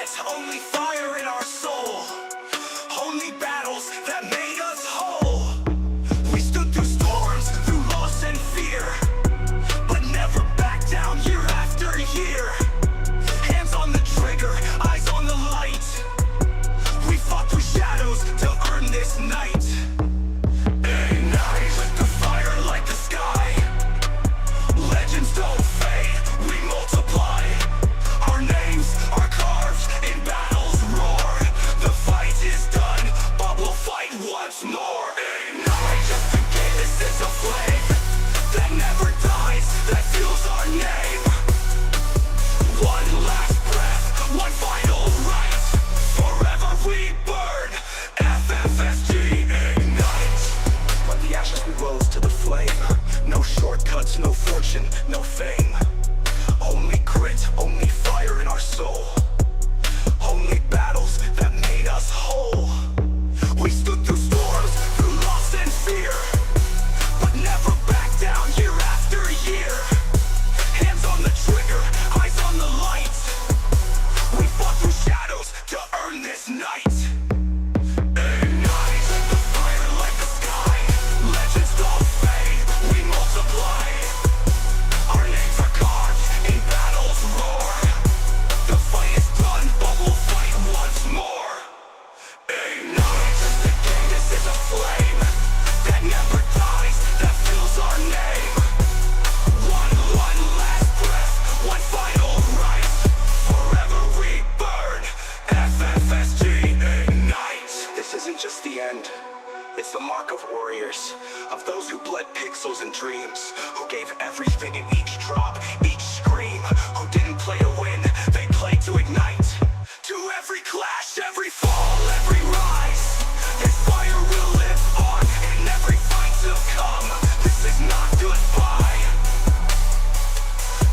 grit, only fire in our soul. Only battles that made us whole. We stood through storms, through loss and fear, but never backed down year after year. Hands on the trigger, eyes on the light. We fought through shadows to earn this night. Ignite with the fire like the sky. Legends don't fade, we multiply. Our names are carved in battles roar. The fight is done, but we'll fight once more. Ignite just to gain, this is a flame that never dies, that fuels our name. One last breath, one final right. Forever we burn, FFSG ignite. From the ashes we rose to the flame. No shortcuts, no fortune, no fame. Only grit, only fire in our soul. Only battles that made us whole. We stood through storms, through loss and fear, but never backed down year after year. Hands on the trigger, eyes on the light. We fought through shadows to earn this night. Ignite the fire like the sky. Legends don't fade, we multiply. Our names are carved in battles roar. The fight is done, but we'll fight once more. Ignite just to gain, this is a flame that never dies, that fills our name. One last breath, one final right. Forever we burn, FFSG ignite. This isn't just the end, it's the mark of warriors, of those who bled pixels and dreams, who gave everything in each drop, each scream, who didn't play to win, they played to ignite. To every clash, every fall, every rise, this fire will live on in every fight to come. This is not goodbye,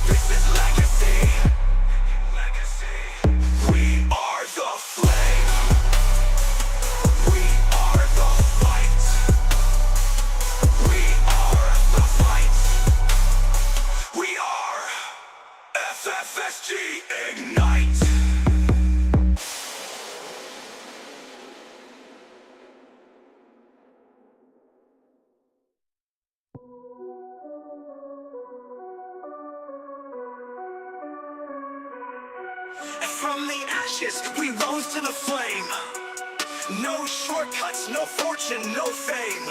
this is legacy. We are the flame, we are the fight. We are the fight, we are FFSG ignite. From the ashes, we rose to the flame. No shortcuts, no fortune, no fame.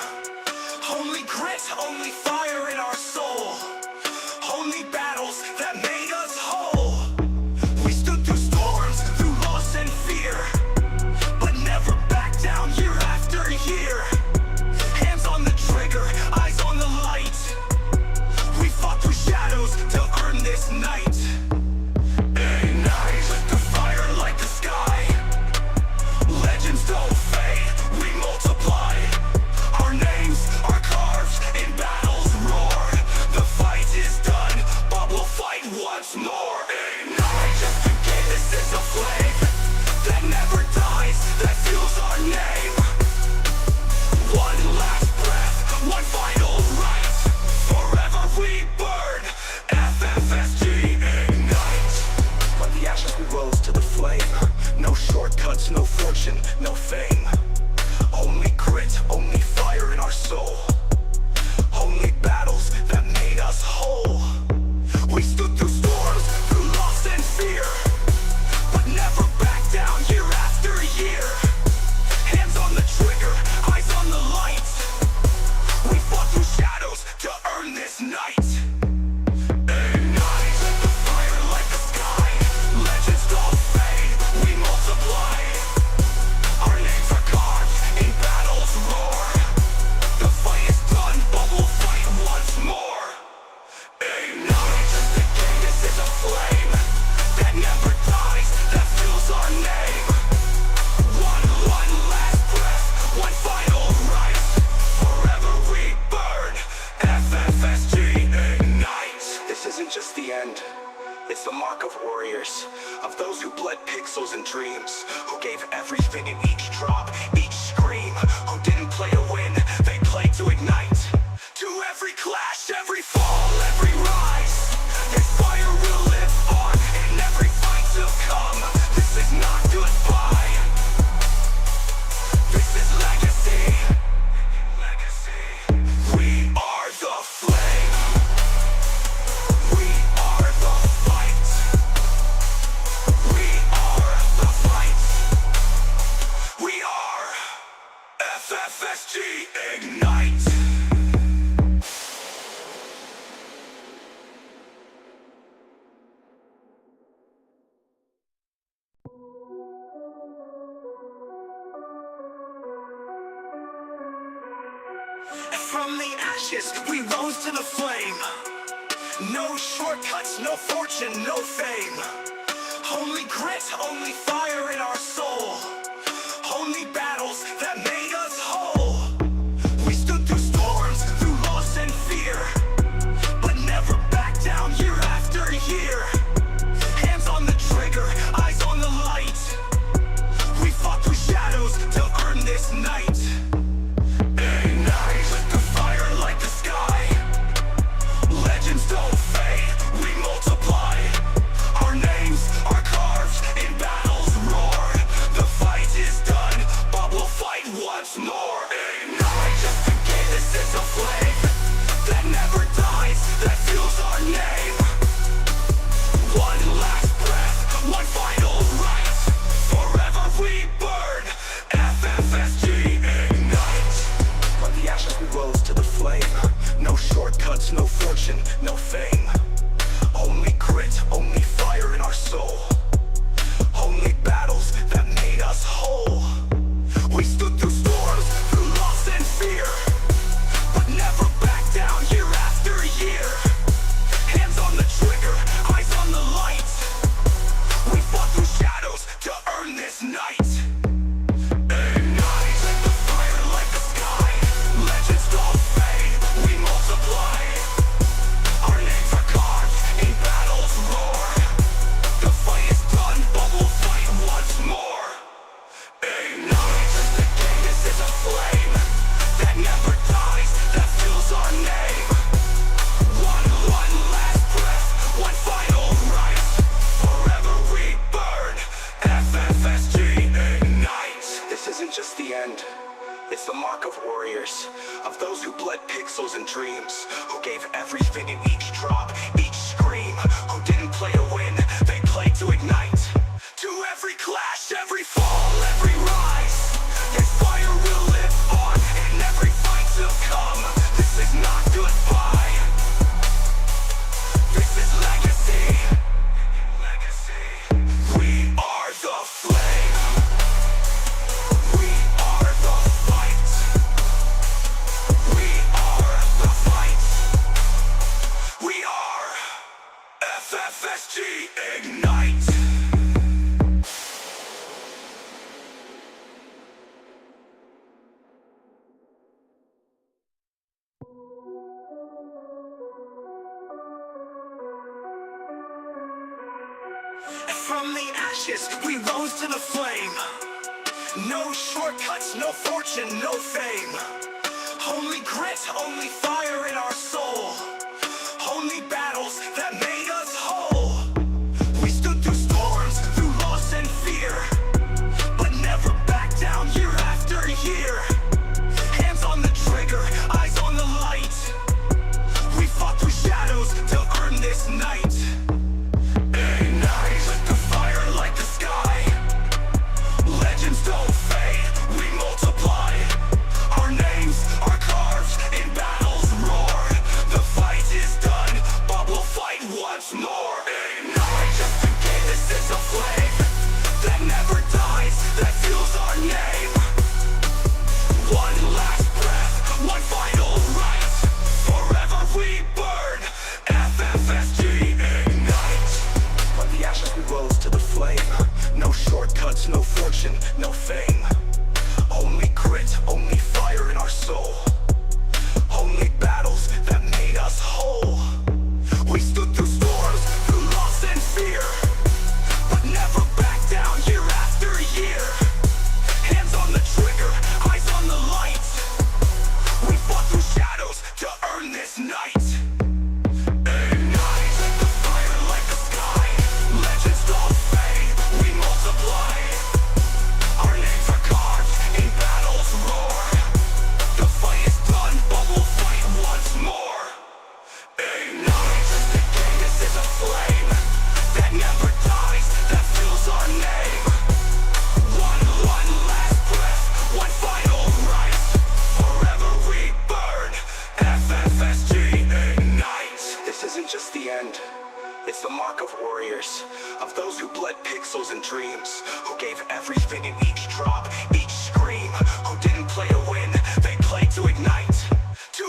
Only grit, only fire in our soul. Only battles that made us whole. We stood through storms, through loss and fear, but never backed down year after year. Hands on the trigger, eyes on the light. We fought through shadows to earn this night. Ignite with the fire like the sky. Legends don't fade, we multiply. Our names are carved in battles roar. The fight is done, but we'll fight once more. Ignite just to gain, this is a flame that never dies, that fuels our name. One last breath, one final right. Forever we burn, FFSG ignite. From the ashes we rose to the flame. No shortcuts, no fortune, no fame. Only grit, only fire in our soul. Only battles that made us whole. We stood through storms, through loss and fear, but never backed down year after year. Hands on the trigger, eyes on the light. We fought through shadows to earn this night. Ignite the fire like the sky. Legends don't fade, we multiply. Our names are carved in battles roar. The fight is done, but we'll fight once more. Ignite just to gain, this is a flame that never dies, that fills our name. One last breath, one final right. Forever we burn, FFSG ignite. This isn't just the end, it's the mark of warriors, of those who bled pixels and dreams, who gave everything in each drop, each scream, who didn't play to win, they played to ignite. To every clash, every fall, every rise, this fire will live on in every fight to come. This is not From the ashes, we rose to the flame. No shortcuts, no fortune, no fame. Only grit, only fire in our soul. Only battles that made us whole. We stood through storms, through loss and fear, but never back down year after year. Hands on the trigger, eyes on the light. We fought through shadows to earn this night. Ignite with the fire like the sky. Legends don't fade, we multiply. Our names are carved in battles roar. The fight is done, but we'll fight once more. Ignite just to gain this is a flame that never dies, that fuels our name. One last breath, one final right. Forever we burn, FFSG ignite. From the ashes we rose to the flame. No shortcuts, no fortune, no fame. Only grit, only fire in our soul. Only battles that made us whole. We stood through storms, through loss and fear, but never back down year after year. Hands on the trigger, eyes on the light. We fought through shadows to earn this night. Ignite the fire like the sky. Legends don't fade, we multiply. Our names are carved in battles roar. The fight is done, but we'll fight once more. Ignite just to gain this is a flame that never dies, that fuels our name. One last breath, one final right. Forever we burn, FFSG ignite. This isn't just the end, it's the mark of warriors, of those who bled pixels and dreams, who gave everything in each drop, each scream, who didn't play to win, they played to ignite. To every clash, every fall, every rise, this fire will live on in every fight to come. This is not goodbye, this is legacy. We are the flame, we are the fight, we are the fight, we are FFSG ignite. From the ashes, we rose to the flame. No shortcuts, no fortune, no fame. Only grit, only fire in our soul. Only battles that made us whole. We stood through storms, through loss and fear, but never back down year after year. Hands on the trigger, eyes on the light. We fought through shadows to earn this night. Ignite with the fire like the sky. Legends don't fade, we multiply. Our names are carved in battles roar. The fight is done, but we'll fight once more. Ignite just to gain this is a flame that never dies, that fuels our name. One last breath, one final right. Forever we burn, FFSG ignite. From the ashes we rose to the flame. No shortcuts, no fortune, no fame. Only grit, only fire in our soul. Only battles that made us whole. We stood through storms, through loss and fear, but never back down year after year. Hands on the trigger, eyes on the light. We fought through shadows to earn this night. Ignite the fire like the sky. Legends don't fade, we multiply. Our names are carved in battles roar. The fight is done, but we'll fight once more. Ignite just to gain this is a flame that never dies, that fuels our name. One last breath, one final right. Forever we burn, FFSG ignite. This isn't just the end, it's the mark of warriors, of those who bled pixels and dreams, who gave everything in each drop, each scream, who didn't play to win, they played to ignite. To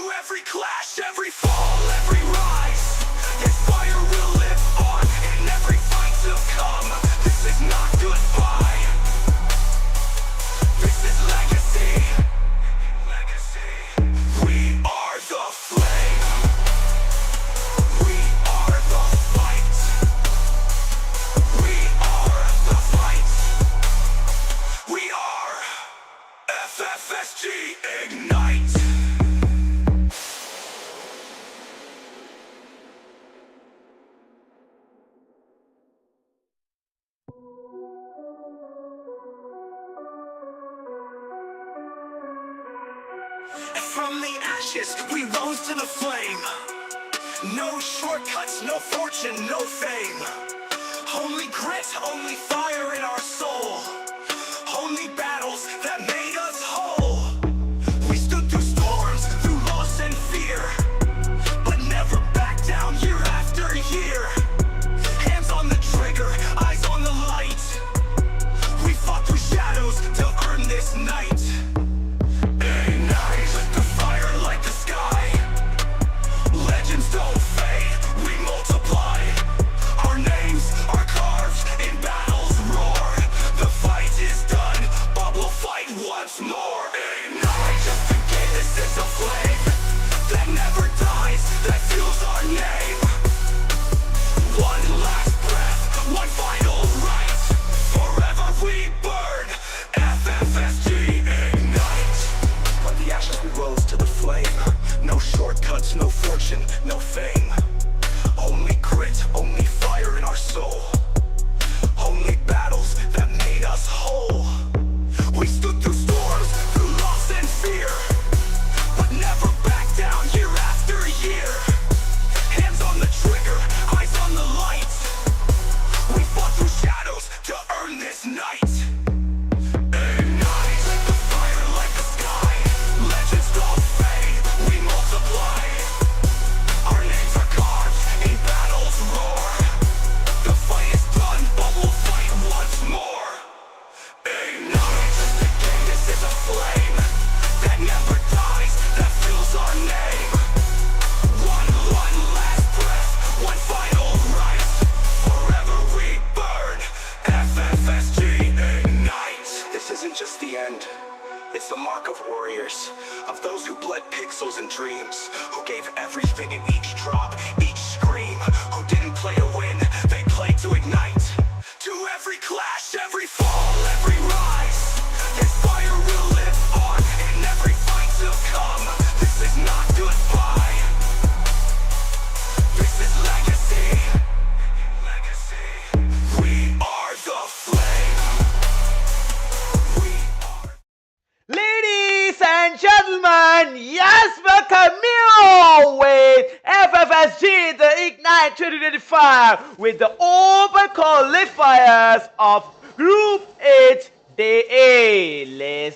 From the ashes, we rose to the flame. No shortcuts, no fortune, no fame. Only grit, only fire in our soul. Only battles that made us whole. We stood through storms, through loss and fear, but never back down year after year. Hands on the trigger, eyes on the light. We fought through shadows to earn this night. Ignite the fire like the sky. Legends don't fade, we multiply. Our names are carved in battles roar. The fight is done, but we'll fight once more. Ignite just to gain this is a flame that never dies, that fuels our name. One last breath, one final right. Forever we burn, FFSG IGNITE. From the ashes we rose to the flame. No shortcuts, no fortune, no fame. Only grit, only fire in our soul. Only battles that made us whole. We stood through storms, through loss and fear, but never back down year after year. Hands on the trigger, eyes on the light. We fought through shadows to earn this night. Ignite the fire like the sky. Legends don't fade, we multiply. Our names are carved in battles roar. The fight is done, but we'll fight once more. Ignite just to gain this is a flame that never dies, that fuels our name. One last breath, one final right. Forever we burn, FFSG IGNITE. This isn't just the end, it's the mark of warriors, of those who bled pixels and dreams, who gave everything in each drop, each scream, who didn't play to win, they played to ignite. To every clash, every fall, every rise, this fire will live on in every fight to come. This is not goodbye, this is legacy. We are the flame. We are. Ladies and gentlemen, yes, welcome you with FFSG the Ignite 2025 with the open qualifiers of Group H Day A.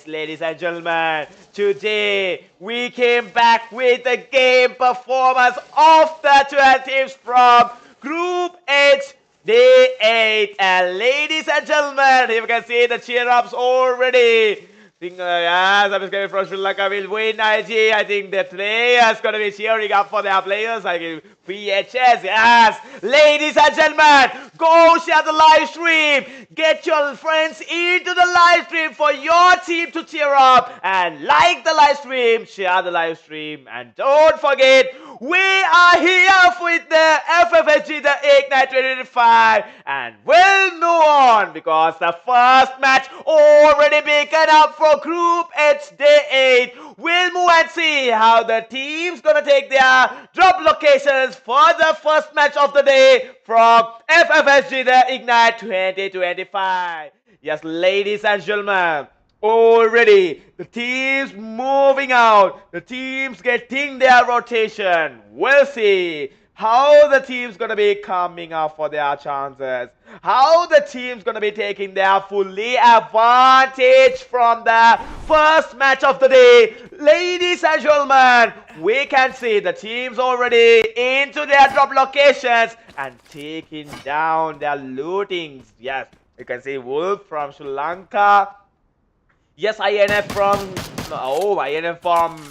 Ladies and gentlemen, today we came back with the game performance of the 12 teams from Group H Day 8. And ladies and gentlemen, you can see the cheer-ups already. Yes, I'm just coming from Sri Lanka will win IG. I think the players gonna be cheering up for their players. I give PHS. Yes, ladies and gentlemen, go share the live stream. Get your friends into the live stream for your team to cheer up and like the live stream, share the live stream, and don't forget we are here with the FFSG the Ignite 2025, and we'll move on because the first match already begun up for Group H Day 8. We'll move and see how the team's gonna take their drop locations for the first match of the day from FFSG the Ignite 2025. Yes, ladies and gentlemen, already the teams moving out, the teams getting their rotation. We'll see how the team's gonna be coming up for their chances, how the team's gonna be taking their fully advantage from the first match of the day. Ladies and gentlemen, we can see the teams already into their drop locations and taking down their lootings. Yes, you can see Wolf from Sri Lanka. Yes, INF from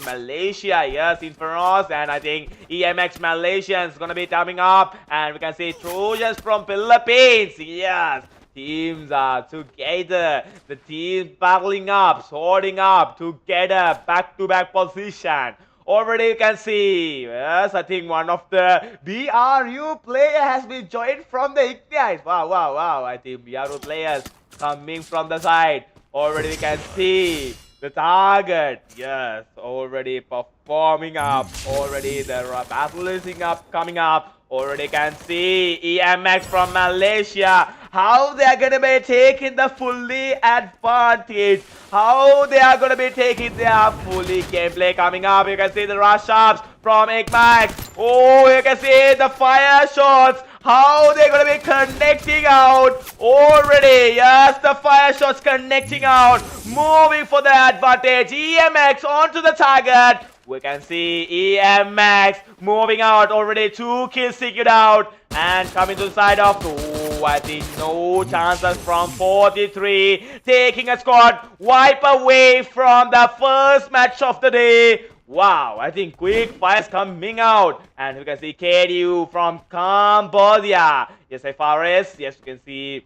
Malaysia. Yes, INFERNO, and I think ENIGMAX Malaysia is gonna be coming up, and we can see Trojans from Philippines. Yes, teams are together. The teams battling up, sorting up together, back-to-back position. Already you can see, yes, I think one of the BRU player has been joined from the Ignite. Wow. I think BRU players coming from the side. Already we can see the target, yes, already performing up, already the battle is coming up, already can see ENIGMAX from Malaysia how they are gonna be taking the fully advantage, how they are gonna be taking their fully gameplay coming up. You can see the rush ups from INVICTUS. Oh, you can see the fire shots, how they're gonna be connecting out already. Yes, the fire shots connecting out, moving for the advantage. ENIGMAX onto the target. We can see ENIGMAX moving out already. 2 kills secured out and coming to the side of. Oh, I think no chances from 43. Taking a squad wipe away from the first match of the day. Wow, I think quick fires coming out, and we can see KDU from Cambodia. Yes, FRS. Yes, we can see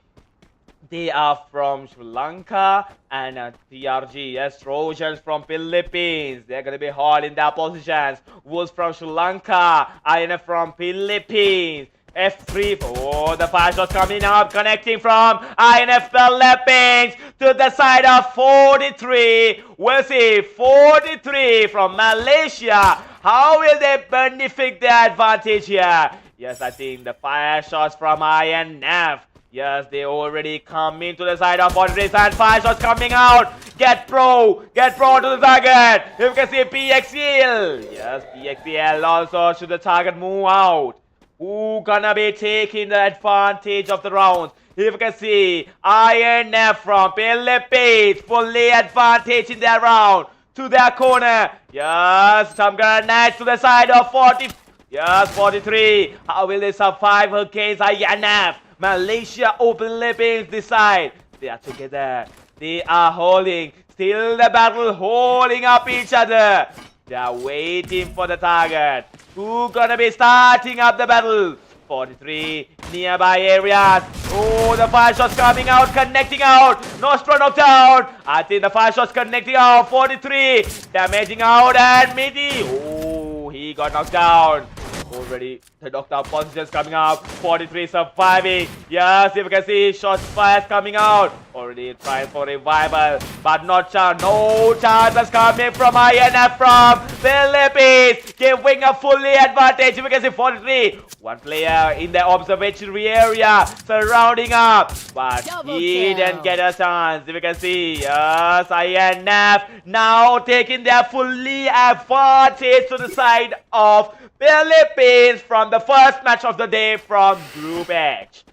they are from Sri Lanka, and TRG. Yes, Trojans from Philippines. They're gonna be holding their positions. Wolves from Sri Lanka. INF from Philippines. F3, oh, the fire shot coming up, connecting from INF Philippines to the side of 43. We'll see 43 from Malaysia. How will they benefit their advantage here? Yes, I think the fire shots from INF. Yes, they already come into the side of 43 and fire shots coming out. Get pro to the target. You can see PXL. Yes, PXL also should the target move out. Who gonna be taking the advantage of the rounds? Here we can see INF from Philippines fully advantage in their round to their corner. Yes, some grenades to the side of 40. Yes, 43. How will they survive against INF? Malaysia Open Philippines decide. They are together. They are holding. Still the battle holding up each other. They are waiting for the target. Who gonna be starting up the battle? 43 nearby areas. Oh, the fire shots coming out, connecting out. Nostro knocked down. I think the fire shots connecting out. 43 damaging out, and Midi. Oh, he got knocked down. Already the knocked out positions coming up. 43 surviving. Yes, if you can see shots fires coming out. Already trying for revival, but not chance. No chances coming from INF from Philippines, giving a fully advantage. If you can see 43, one player in the observatory area surrounding up, but he didn't get a chance. If you can see, yes, INF now taking their fully advantage to the side of Philippines from the first match of the day from Group H.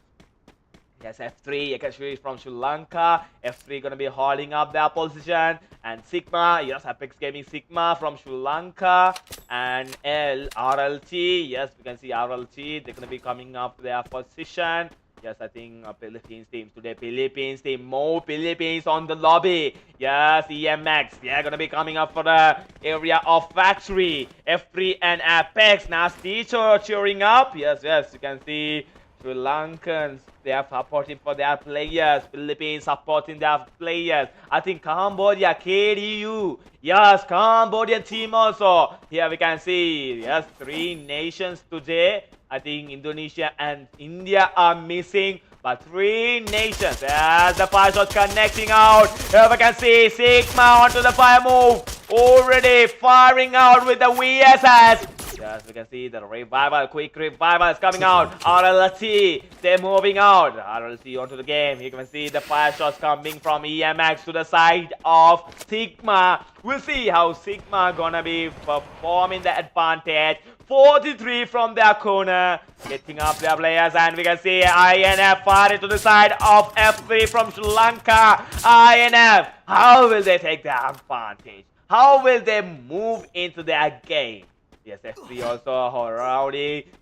Yes, F3 actually from Sri Lanka. F3 gonna be holding up their position, and Sigma, yes, Apex Gaming Sigma from Sri Lanka, and RLT. Yes, we can see RLT. They're gonna be coming up their position. Yes, I think Philippines team today. Philippines team, more Philippines on the lobby. Yes, ENIGMAX. They're gonna be coming up for the area of factory. F3 and Apex. Nasty cheering up. Yes, you can see Sri Lankans. They are supporting for their players. Philippines supporting their players. I think Cambodia, KDU. Yes, Cambodian team also. Here we can see, yes, 3 nations today. I think Indonesia and India are missing, but 3 nations. Yes, the fire shot connecting out. Here we can see Sigma onto the fire move. Already firing out with the VSS. Yes, we can see the revival, quick revival is coming out. RLT, they're moving out. RLT onto the game. You can see the fire shots coming from ENIGMAX to the side of Sigma. We'll see how Sigma gonna be performing the advantage. 43 from their corner, getting up their players, and we can see INF firing to the side of F3 from Sri Lanka. INF, how will they take their advantage? How will they move into their game? Yes, F3 also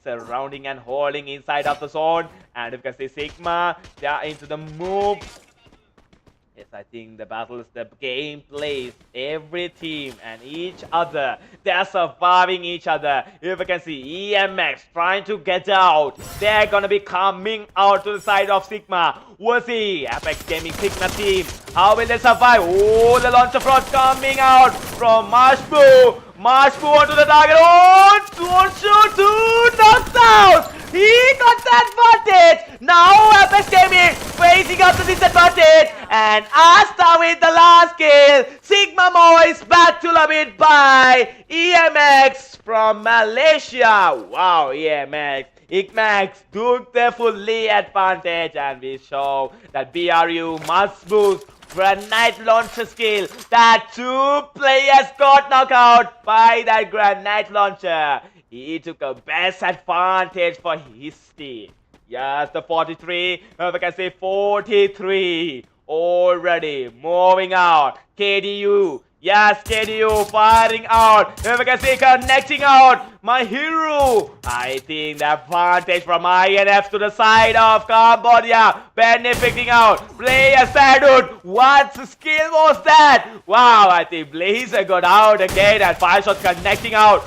surrounding and holding inside of the zone. And if you can see Sigma, they are into the move. Yes, I think the battles, the game plays, every team and each other, they are surviving each other. If you can see ENIGMAX trying to get out, they're gonna be coming out to the side of Sigma. We'll see Apex Gaming Sigma team, how will they survive? Oh, the launcher front coming out from Marshbu. Marshbu onto the target. Oh, don't shoot, 2 knocks out. He got the advantage. Now Apex Gaming facing up the disadvantage. And Asta with the last kill. Sigma Mo is back to lobbied by ENIGMAX from Malaysia. Wow, ENIGMAX. INVICTUS took the fully advantage, and we show that BRU must boost granite launcher skill. That 2 players got knocked out by that granite launcher. He took a best advantage for his team. Yes, the 43, we can say 43 already moving out. KDU, yes, KDU firing out. We can see connecting out. My hero, I think the advantage from INF to the side of Cambodia, benefiting out. Player SHAD, what skill was that? Wow, I think Blazer got out again and 5 shots connecting out.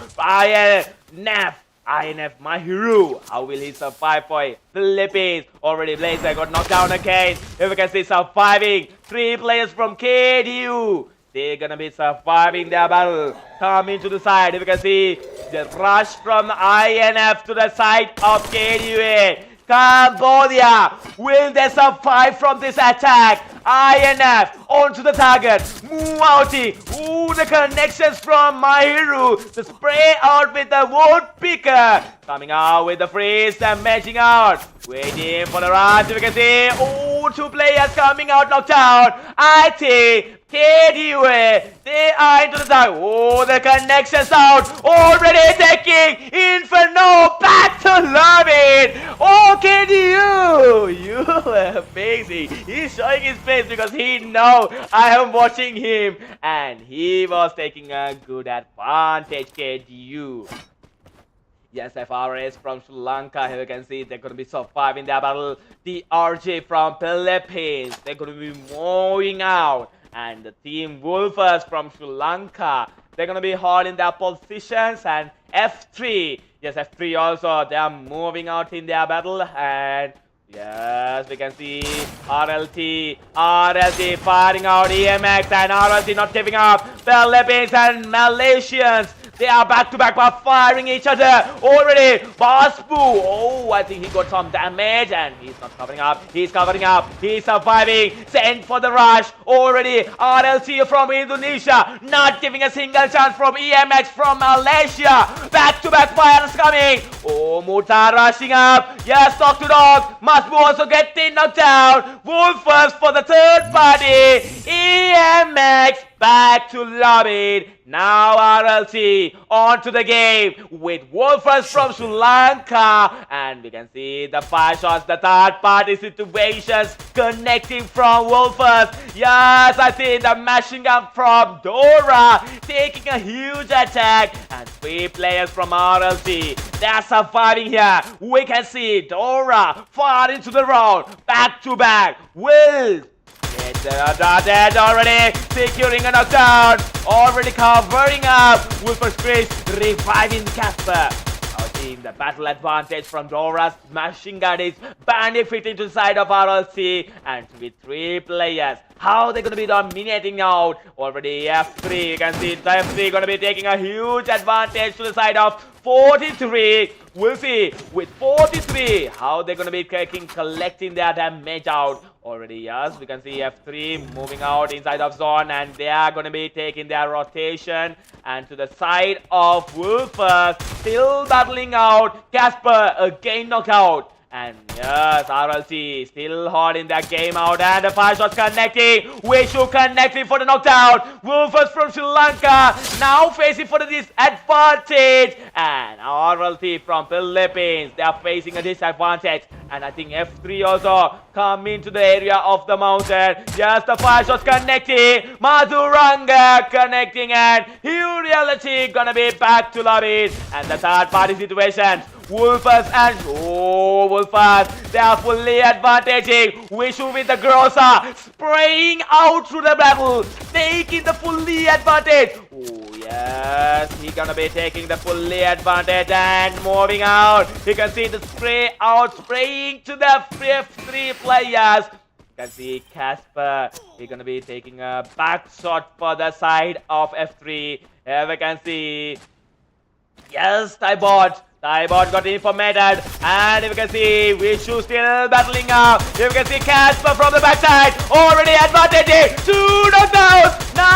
INF, my hero. How will he survive for Philippines? Already Blazer got knocked down again. If we can see surviving 3 players from KDU. They're gonna be surviving their battle. Coming to the side. If you can see the rush from INF to the side of KDU. Cambodia, will they survive from this attack? INF onto the target, move outing. Ooh, the connections from my hero. The spray out with the wood picker. Coming out with the freeze and matching out. Waiting for the rush. We can see, ooh, 2 players coming out knocked out. I think KDU, they are into the dark. Oh, the connections out. Already taking INFERNO back to love it. Oh, KDU, you are amazing. He's showing his face because he knows I am watching him. And he was taking a good advantage, KDU. Yes, FRS from Sri Lanka, here you can see they're going to be surviving their battle. The RJ from Philippines, they're going to be moving out. And the team Wolfers from Sri Lanka, they're going to be holding their positions. And F3, yes, F3 also, they are moving out in their battle. And yes, we can see RLT firing out ENIGMAX, and RLT not giving up. Philippines and Malaysians, they are back to back by firing each other already. Basbu, oh, I think he got some damage and he's not covering up. He's covering up. He's surviving. Sent for the rush already. RLT from Indonesia, not giving a single chance from ENIGMAX from Malaysia. Back to back fires coming. Oh, Muta rushing up. Yes, talk to dog. Basbu also getting knocked down. Wolfers for the 3rd party. ENIGMAX back to lobby. Now RLT onto the game with Wolfers from Sri Lanka, and we can see the 5 shots, the 3rd party situations connecting from Wolfers. Yes, I see the machine gun from Dora taking a huge attack, and 3 players from RLT, they are surviving here. We can see Dora far into the round, back to back. Will dead already, securing a knockdown, already covering up. Wolfers Chris reviving Casper. Our team, the battle advantage from Dora's machine gun is benefiting to the side of RLC, and with 3 players, how they're going to be dominating out. Already F3, you can see F3 going to be taking a huge advantage to the side of 43. We'll see with 43 how they're going to be collecting their damage out. Already, yes, we can see F3 moving out inside of zone, and they are going to be taking their rotation. And to the side of Wolfers, still battling out. Casper again knocked out. And yes, RLT still holding that game out, and the 5 shots connecting. Wishu connecting for the knockdown. Wolfers from Sri Lanka now facing for the disadvantage, and RLT from Philippines, they are facing a disadvantage. And I think F3 also come into the area of the mountain. Yes, the 5 shots connecting. Madhuranga connecting, and Reality gonna be back to lobby. And the 3rd party situation, Wolfers and Wolfers, they are fully advantaging. Wishu with the Grossa spraying out through the battle, taking the fully advantage. Oh yes, he's gonna be taking the fully advantage and moving out. You can see the spray out, spraying to the 3 players. You can see Casper, he's gonna be taking a back shot for the side of F3. Here we can see, yes, Tybot got informated, and if you can see Wishu still battling up. If you can see Casper from the backside, already advantaging. 2 knockdowns. No.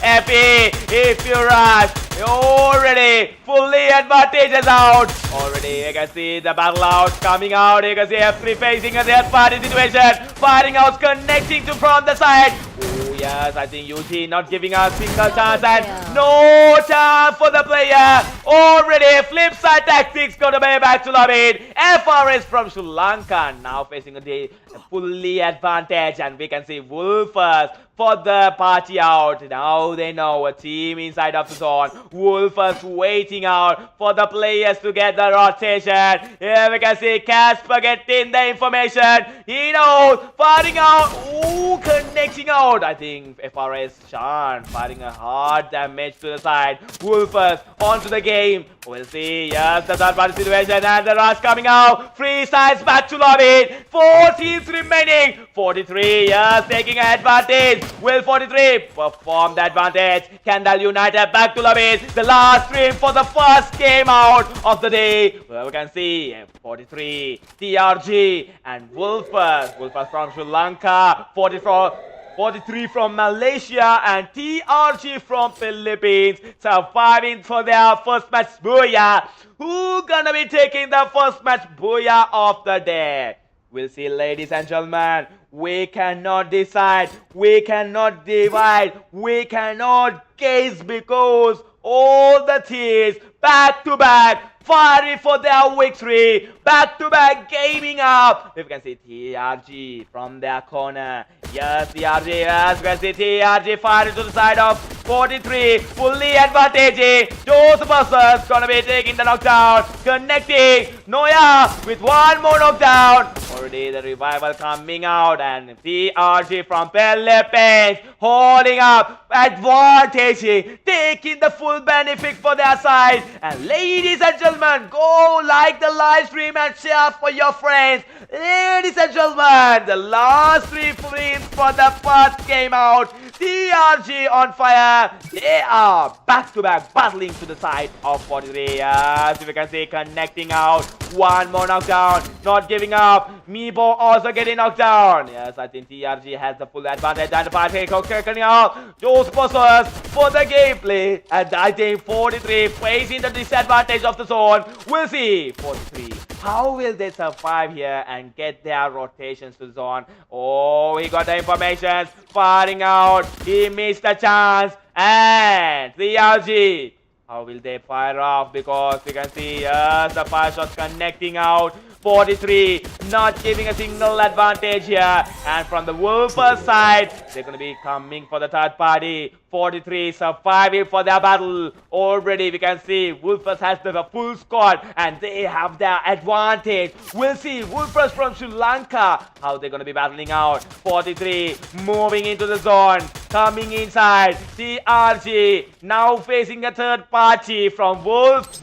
Effie, if you rush, Already fully advantages out. Already you can see the battle out coming out. You can see F3 facing a third party situation. Firing out, connecting to from the side. Oh yes, I think UT not giving a single chance and no chance for the player. Already Flipside tactics gonna be back to lobby. FRS from Sri Lanka now facing a fully advantage, and we can see Wolfers for the party out. Now they know a team inside of the zone. Wolfers waiting out for the players to get the rotation. Here we can see Casper getting the information. He knows, firing out. Ooh, connecting out. I think FRS Shan firing a hard damage to the side. Wolfers onto the game. We'll see. Yes, the third party situation and the rush coming out. Freestyle's back to lobby. 4 teams remaining. 43, yes, taking an advantage. Will 43 perform the advantage. KANDAL United back to lobby. The last stream for the first game out of the day. Well, we can see 43, TRG and Wolfers. Wolfers from Sri Lanka. 43 from Malaysia and TRG from Philippines surviving for their first match booyah. Who gonna be taking the first match booyah of the day? We'll see, ladies and gentlemen. We cannot decide, we cannot divide, we cannot guess because all the teams back to back fighting for their victory, back to back gaming up. We can see TRG from their corner. Yes, TRG, yes, we can see TRG fighting to the side of 43, fully advantaging. Joseph Buster's gonna be taking the knockdown, connecting Noya with one more knockdown. Already the revival coming out, and TRG from Philippines holding up, advantaging, taking the full benefit for their side. And ladies and gentlemen, go like the live stream and share for your friends. Ladies and gentlemen, the last 3 frames for the first game out. TRG on fire. They are back to back battling to the side of 43. Yes, if you can see, connecting out. One more knockdown. Not giving up. Meebo also getting knocked down. Yes, I think TRG has the full advantage. And the party coming out. Those sponsors for the gameplay. And I think 43 facing the disadvantage of the zone. We'll see. 43. How will they survive here and get their rotations to the zone? Oh, he got the information. Firing out. He missed the chance. And TRG. How will they fire off? Because we can see the fire shots connecting out. 43 not giving a single advantage here. And from the Wolfers side, they're going to be coming for the third party. 43 surviving for their battle. Already we can see Wolfers has the full squad and they have their advantage. We'll see Wolfers from Sri Lanka, how they're going to be battling out. 43 moving into the zone, coming inside. TRG now facing a third party from Wolves.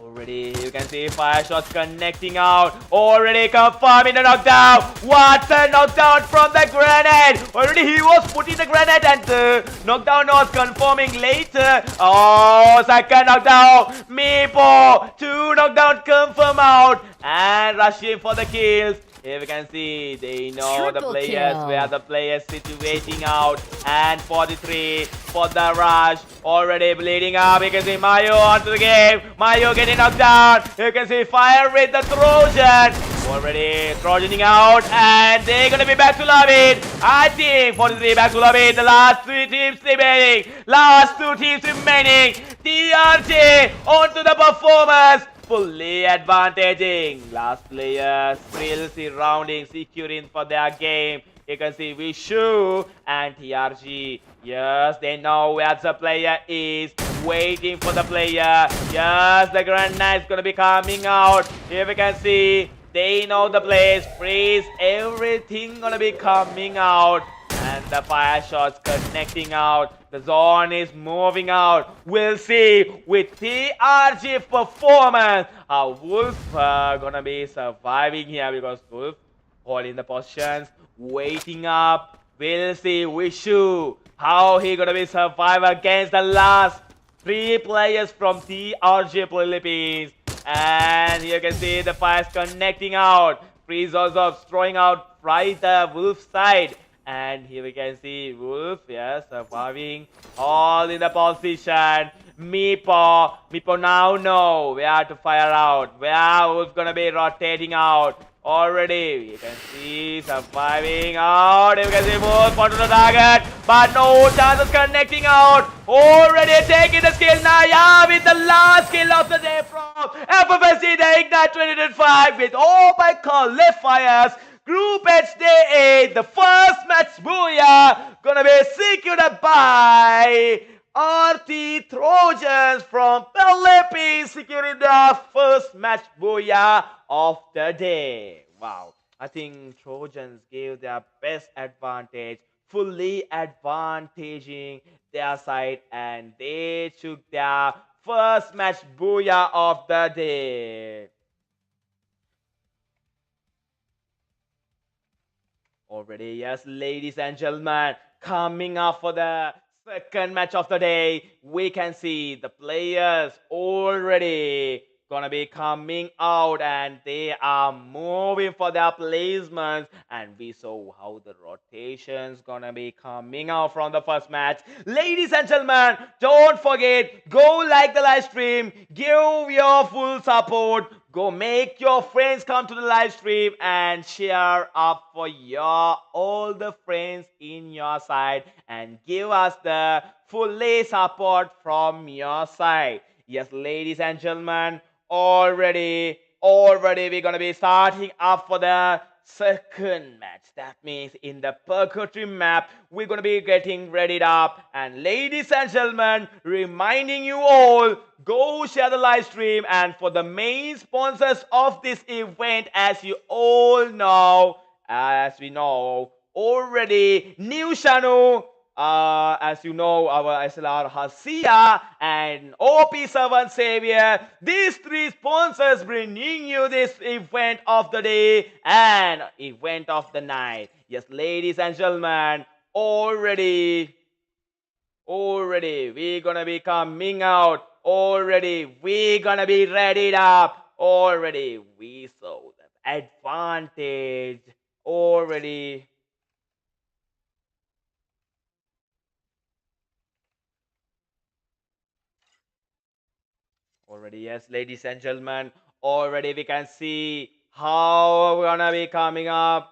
Already you can see fire shots connecting out. Already confirming the knockdown. What a knockdown from the grenade. Already he was putting the grenade and the knockdown was confirming later. Oh, second knockdown. Meepo. 2 knockdown confirm out. And rushing for the kills. Here we can see they know triple the players kill. Where the players situating out. And 43 for the rush. Already bleeding up. You can see Mayo onto the game. Mayo getting knocked down. You can see fire with the Trojan. Already Trojaning out. And they're gonna be back to lobby. I think 43 back to lobby. The last 3 teams remaining. Last 2 teams remaining. TRG onto the performance. Fully advantaging. Last player still surrounding, securing for their game. You can see Vishu and TRG. Yes, they know where the player is. Waiting for the player. Yes, the grenade is gonna be coming out. Here we can see they know the place. Freeze. Everything gonna be coming out. And the fire shots connecting out. The zone is moving out. We'll see with TRG performance how Wolf gonna be surviving here, because Wolf holding the positions, waiting up. We'll see Vishu how he gonna be survive against the last 3 players from TRG Philippines. And you can see the fires connecting out. Freeze also throwing out right the Wolf side. And here we can see Wolf, yes, surviving all in the position. Meepo now know where to fire out, where Wolf gonna be rotating out. Already, you can see surviving out. You can see Wolf onto the target, but no chances connecting out. Already taking the skill Naya with the last skill of the day from FFSG the IGNITE 2025 with open qualifiers. Group H Day 8, the first match booyah gonna be secured by RT Trojans from Philippines, securing the first match booyah of the day. Wow, I think Trojans gave their best advantage, fully advantaging their side, and they took their first match booyah of the day. Already, yes, ladies and gentlemen, coming up for the second match of the day, we can see the players already gonna be coming out and they are moving for their placements, and we saw how the rotations gonna be coming out from the first match. Ladies and gentlemen, don't forget, go like the live stream, give your full support, go make your friends come to the live stream and share up for all the friends in your side and give us the fully support from your side. Yes, ladies and gentlemen, already we're gonna be starting up for the second match. That means in the purgatory map, we're gonna be getting readied up. And ladies and gentlemen, reminding you all, go share the live stream. And for the main sponsors of this event, as you all know, as we know already, new SHANU, as you know, our SLR Hasia and OP7 Savior. These three sponsors bringing you this event of the day and event of the night. Yes, ladies and gentlemen, already we're gonna be coming out. Already we're gonna be readied up. Already we saw the advantage. Already yes, ladies and gentlemen, already we can see how we're gonna be coming up.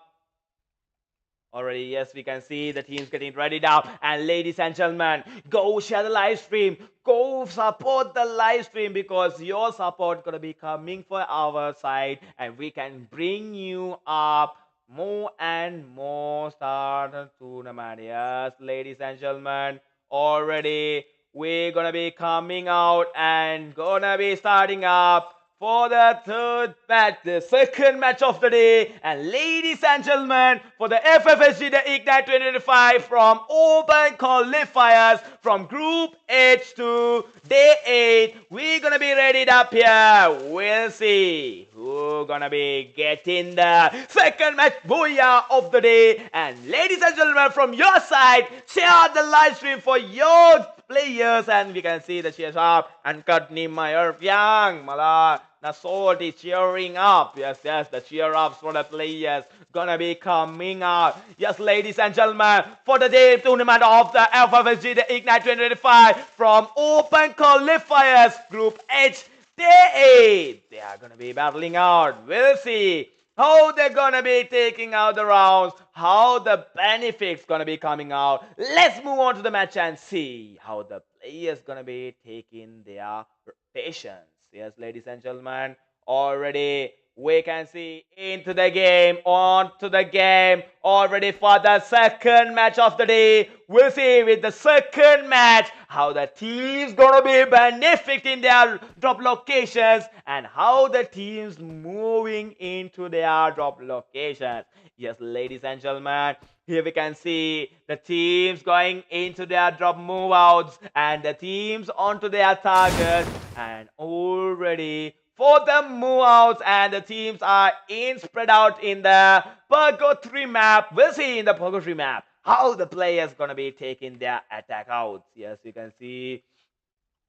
Already, yes, we can see the teams getting ready now. And ladies and gentlemen, go share the live stream. Go support the live stream because your support gonna be coming for our side, and we can bring you up more and more star tournament. Yes, ladies and gentlemen, already we're gonna be coming out and gonna be starting up for the third match, the second match of the day. And ladies and gentlemen, for the FFSG the IGNITE 2025 from open qualifiers from Group H to Day 8, we're gonna be ready up here. We'll see who's gonna be getting the second match booyah of the day. And ladies and gentlemen, from your side, share the live stream for your players, and we can see the cheers up and Kadni Mayer Yang Mala Nasort is cheering up. Yes, the cheer ups for the players gonna be coming out. Yes, ladies and gentlemen, for the day tournament of the FFSG the IGNITE 2025 from open qualifiers Group H Day 8, they are gonna be battling out. We'll see how they're gonna be taking out the rounds, how the benefits gonna be coming out. Let's move on to the match and see how the players gonna be taking their rotations. Yes, ladies and gentlemen, already we can see into the game, on to the game, already for the second match of the day. We'll see with the second match how the teams gonna be benefiting their drop locations and how the teams moving into their drop locations. Yes, ladies and gentlemen, here we can see the teams going into their drop move outs and the teams onto their targets, and already for the move outs and the teams are spread out in the purgatory map. We'll see in the purgatory map how the players gonna be taking their attack outs. Yes, you can see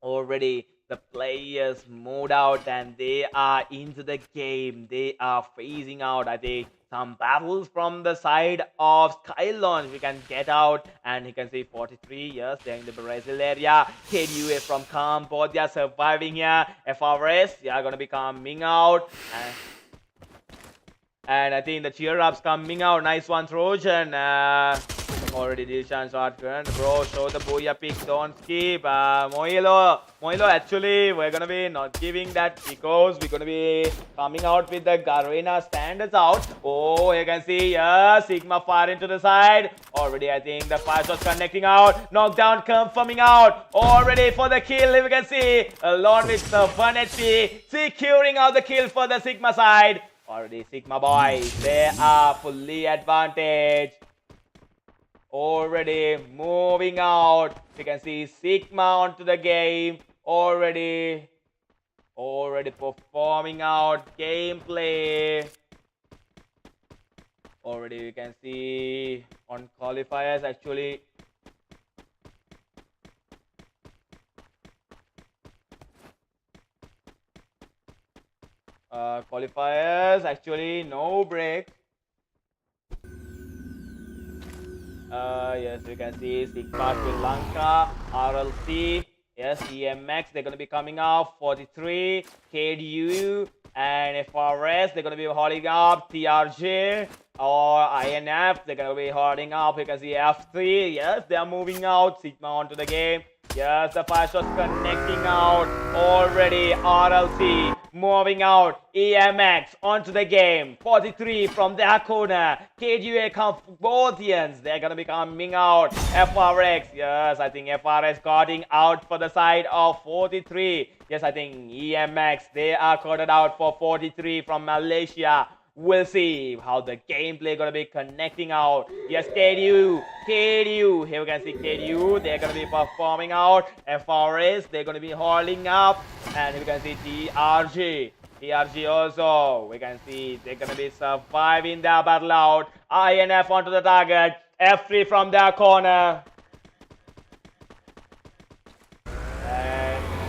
already the players moved out and they are into the game. They are phasing out. I think some battles from the side of Sky Launch. We can get out, and you can see 43. Yes, they're in the Brazil area. KDUA from Cambodia surviving here. FRS, yeah, gonna be coming out. And I think the cheer ups coming out. Nice one, Trojan. Already Dishan shotgun. Bro, show the booyah pick. Don't skip. Moilo, actually, we're gonna be not giving that because we're gonna be coming out with the Garena standards out. Oh, you can see, yeah, Sigma fire into the side. Already, I think the fire shot connecting out. Knockdown confirming out. Already for the kill, you can see. Along with the 1 HP, securing out the kill for the Sigma side. Already Sigma boys, they are fully advantage. Already moving out. You can see Sigma onto the game. Already performing out gameplay. Already you can see on qualifiers actually. Qualifiers actually no break. Yes, you can see Sigma with Lanka, RLC, yes, ENIGMAX, they're going to be coming out, 43, KDU, and FRS, they're going to be holding up, TRJ, or INF, they're going to be holding up, you can see F3, yes, they are moving out, Sigma onto the game. Yes, the fire shot's connecting out. Already RLC moving out. ENIGMAX onto the game. 43 from their corner. KGA Cambodians. They're going to be coming out. FRX. Yes, I think FRX cutting out for the side of 43. Yes, I think ENIGMAX. They are cutted out for 43 from Malaysia. We'll see how the gameplay gonna be connecting out. Yes, KDU. Here we can see KDU. They're gonna be performing out. FRS, they're gonna be holding up. And we can see TRG also. We can see they're gonna be surviving their battle out. INF onto the target. F3 from their corner.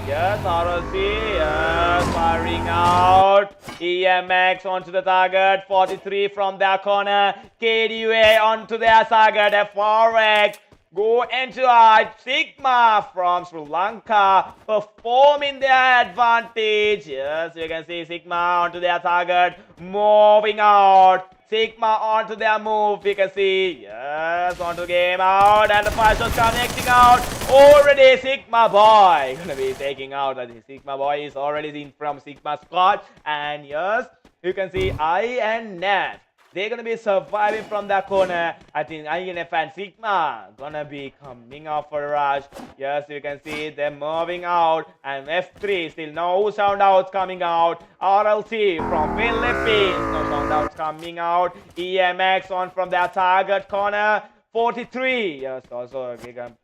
Yes, ROC, yes, firing out. ENIGMAX onto the target. 43 from their corner. KDUA onto their target. FRX go into Sigma from Sri Lanka. Performing their advantage. Yes, you can see Sigma onto their target. Moving out. Sigma onto their move, we can see, yes, onto game out, and the fire shot's connecting out. Already Sigma boy gonna be taking out. I think Sigma boy is already in from Sigma squad, and yes, you can see INF. They're gonna be surviving from that corner. I think INF and Sigma gonna be coming out for a rush. Yes, you can see them moving out. And F3 still no sound outs coming out. RLC from Philippines, no sound outs coming out. ENIGMAX on from their target corner. 43, yes, also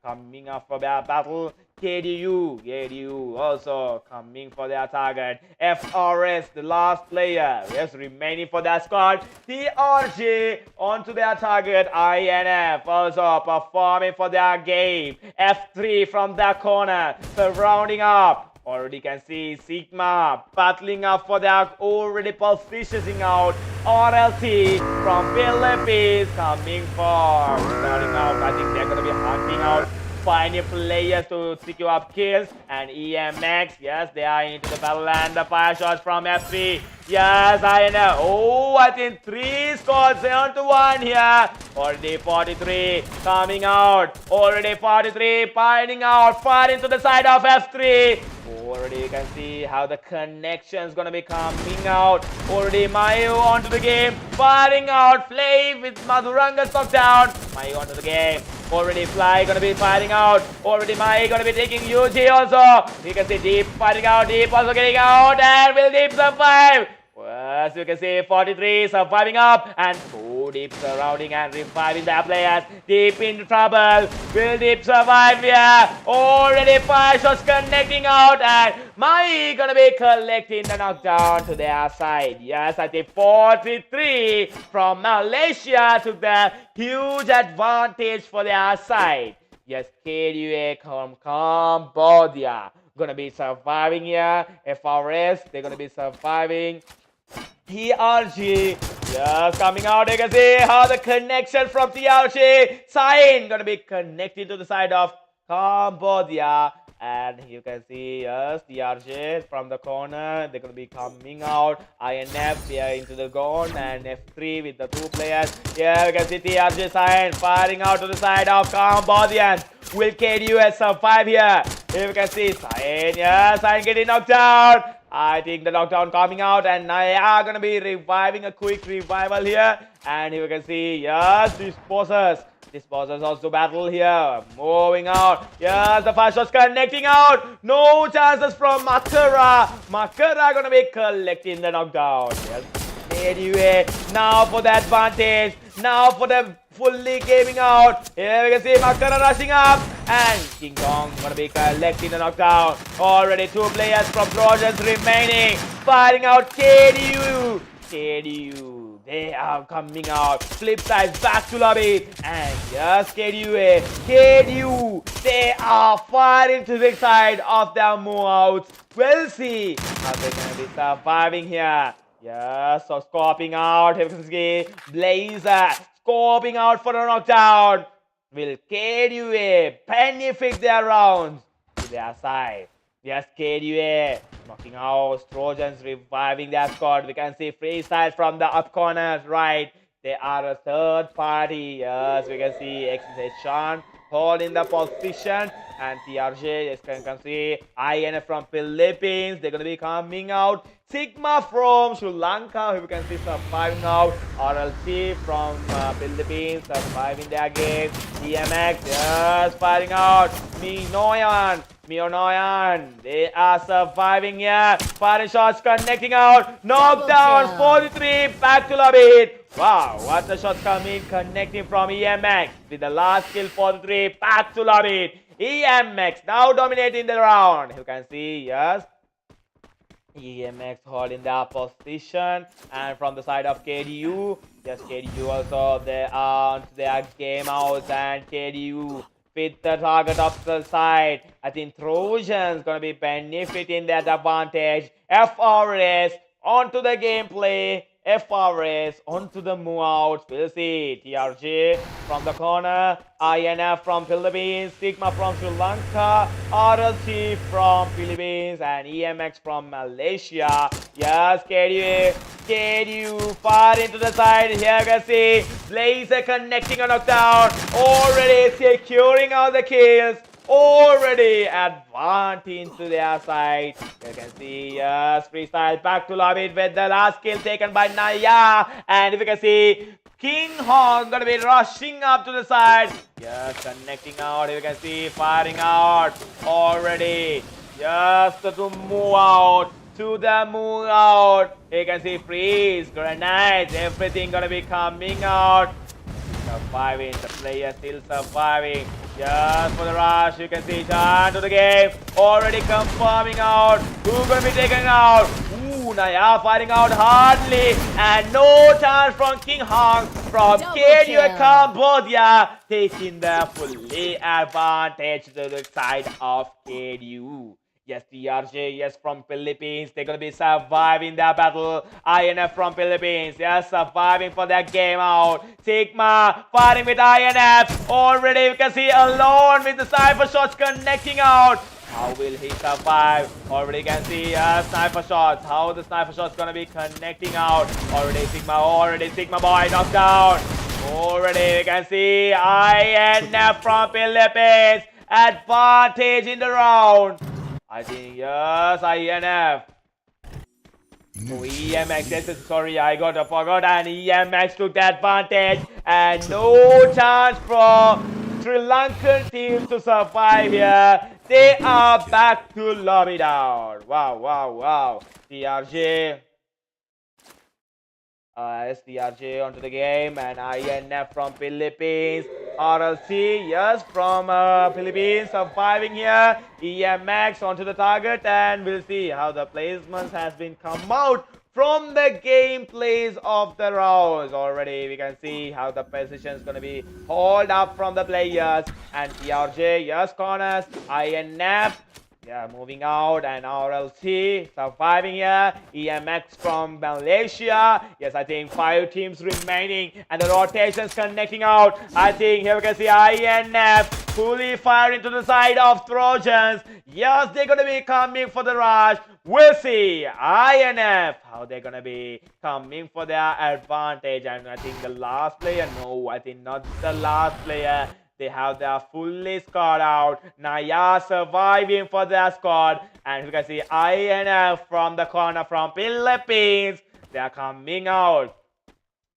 coming up for their battle. KDU also coming for their target. FRS, the last player, yes, remaining for their squad. TRG onto their target. INF also performing for their game. F3 from their corner, surrounding up. Already can see Sigma battling up for their already positioning out. RLT from Philippines coming for starting out. I think they're going to be hunting out finding players to secure up kills. And ENIGMAX, yes, they are into the battle and the fire shots from F3. Yes, I know. Oh, I think 3 scores 7-1 here. Already 43 coming out. Already 43 finding out. Far into the side of F3. Already you can see how the connection is going to be coming out. Already Mayu onto the game. Firing out. Flame with Madhuranga stock down. Mayu onto the game. Already Fly going to be firing out. Already Mayu going to be taking UG also. You can see Deep fighting out. Deep also getting out. And will Deep survive? As you can see, 43 surviving up and 2 Deep surrounding and reviving their players. Deep in trouble. Will Deep survive here? Already 5 shots connecting out and Mai gonna be collecting the knockdown to their side. Yes, I think 43 from Malaysia took the huge advantage for their side. Yes, KDUA from Cambodia gonna be surviving here. FRS, they're gonna be surviving. TRG, Just coming out, you can see how the connection from TRG sign gonna be connected to the side of Cambodia. And you can see yes, TRG from the corner. They're gonna be coming out. INF here into the zone and F3 with the two players. Here we can see TRG sign firing out to the side of Cambodians. Will KDUS survive here? Here we can see sign. Yeah, sign getting knocked out. I think the knockdown coming out and Naya gonna be reviving a quick revival here. And here we can see yes, Esports. Esports also battle here. Moving out. Yes, the fast shots connecting out. No chances from Makara. Makara gonna be collecting the knockdown. Yes. Anyway, now for the advantage. Now for the fully gaming out. Here we can see Makara rushing up. And King Kong gonna be collecting the knockdown. Already two players from Trojans remaining. Fighting out KDU. KDU. They are coming out. Flipside back to lobby. And yes, KDU. They are firing to the side of their move outs. We'll see how they're gonna be surviving here. Yes, so scoping out. FFSG Blazer scoping out for a knockdown. Will KDU benefit their rounds to their side? Yes, KDU knocking out. Trojans reviving their squad. We can see Freestyle from the up corner right. They are a third party. Yes, we can see xASH holding the position. And TRG, yes, you can see INF from Philippines. They're going to be coming out. Sigma from Sri Lanka, who we can see surviving out. RLC from Philippines surviving their game. ENIGMAX, yes, firing out. Mionoyan, they are surviving here. Firing shots connecting out. Knockdown, 43, back to lobby. Wow, what the shots coming, connecting from ENIGMAX with the last kill, 43, back to lobby. ENIGMAX now dominating the round. You can see, yes, ENIGMAX holding their position. And from the side of KDU, yes, KDU also, they are on their game out. And KDU with the target of the side. I think Trojans gonna be benefiting that advantage. FRS onto the gameplay. FRS onto the move out. We'll see. TRG from the corner. INF from Philippines. Sigma from Sri Lanka. RLC from Philippines. And ENIGMAX from Malaysia. Yes, KDU far into the side. Here you can see Blazer connecting a knockdown. Already securing all the kills. Already advancing to their side. You can see yes, Freestyle back to lobby with the last kill taken by Naya. And if you can see King Hong gonna be rushing up to the side. Yes, connecting out. You can see firing out already. Just to move out. To the move out. You can see freeze, grenades, everything gonna be coming out. Surviving, the player still surviving. Just for the rush, you can see Chan to the game. Already confirming out. Who's gonna be taken out? Ooh, Naya fighting out hardly. And no chance from King Hong from KDU Cambodia. Taking the fully advantage to the side of KDU. Yes, TRG, yes, from Philippines. They're going to be surviving their battle. INF from Philippines, yes, surviving for their game out. Sigma fighting with INF. Already you can see alone with the sniper shots connecting out. How will he survive? Already you can see sniper shots. How the sniper shots going to be connecting out. Already Sigma boy knocked down. Already you can see INF from Philippines. Advantage in the round. I think, yes, INF. Oh, ENIGMAX, yes, sorry, I forgot, and ENIGMAX took the advantage. And no chance for Sri Lankan teams to survive here. They are back to lobby down. Wow. TRG. STRJ onto the game, and INF from Philippines. RLC, yes, from Philippines, surviving here. ENIGMAX onto the target, and we'll see how the placements has been come out from the gameplays of the rounds. Already we can see how the position is going to be hold up from the players. And TRJ, yes, corners. INF Yeah, moving out, and RLC surviving here. EMX from Malaysia. Yes, I think 5 teams remaining, and the rotations connecting out. I think here we can see INF fully firing to the side of Trojans. Yes, they're gonna be coming for the rush. We'll see INF how they're gonna be coming for their advantage. And I think the last player, no, I think not the last player. They have their fully squad out. Naya surviving for their squad. And you can see INF from the corner from Philippines. They are coming out.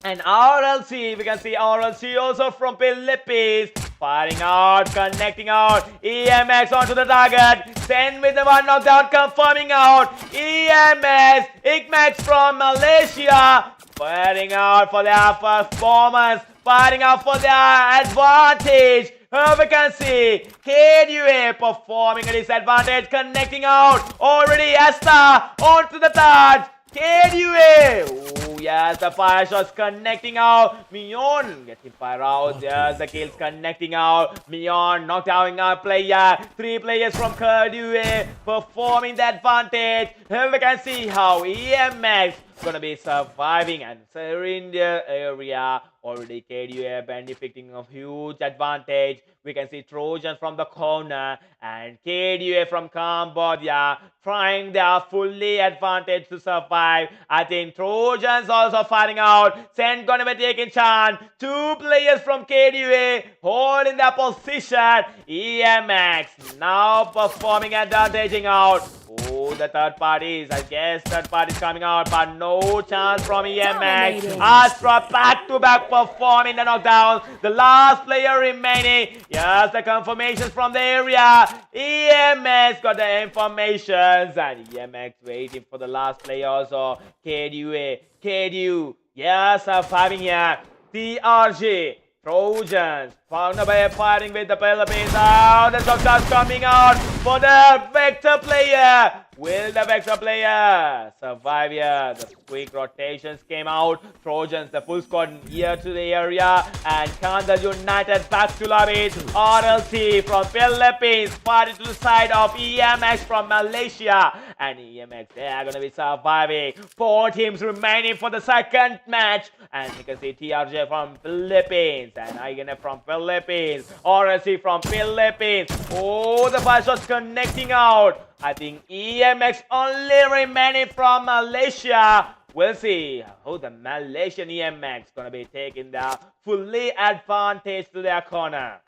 And RLC, we can see RLC also from Philippines. Firing out, connecting out. EMX onto the target. Send with the one knockdown, confirming out. EMS, INIGMAX from Malaysia. Firing out for their performance. Firing out for their advantage. Here we can see KDUA performing a disadvantage, connecting out. Already Asta onto the third. KDUA. Oh yes, the fire shots connecting out. Mion getting fire out. Yes, the kills connecting out. Mion knocked out a player. 3 players from KDUA performing the advantage. Here we can see how EMX gonna be surviving and surrender area. Already KDUA benefiting of huge advantage. We can see Trojans from the corner and KDUA from Cambodia trying their fully advantage to survive. I think Trojans also fighting out. Sen gonna be taking chance. 2 players from KDUA holding their position. EMX now performing advantaging out. Oh, the third parties. I guess third parties coming out, but no chance from EMX. Astra back-to-back performing the knockdown. The last player remaining. Yes, the confirmations from the area. EMX got the informations, and EMX waiting for the last player also. KDUA, KDU. Yes, surviving here. TRG. Trojans found by fighting with the Philippines. Oh, the shots coming out for the Vector player. Will the Vector player survive here? The quick rotations came out. Trojans, the full squad here to the area. And KANDAL United back to lobby. RLC from Philippines fighting to the side of EMX from Malaysia. And EMX, they are going to be surviving. 4 teams remaining for the second match. And you can see TRJ from Philippines. And INF from Philippines. RLC from Philippines. Oh, the fire shots connecting out. I think EMX only remaining from Malaysia. We'll see how the Malaysian EMX gonna be taking the fully advantage to their corner.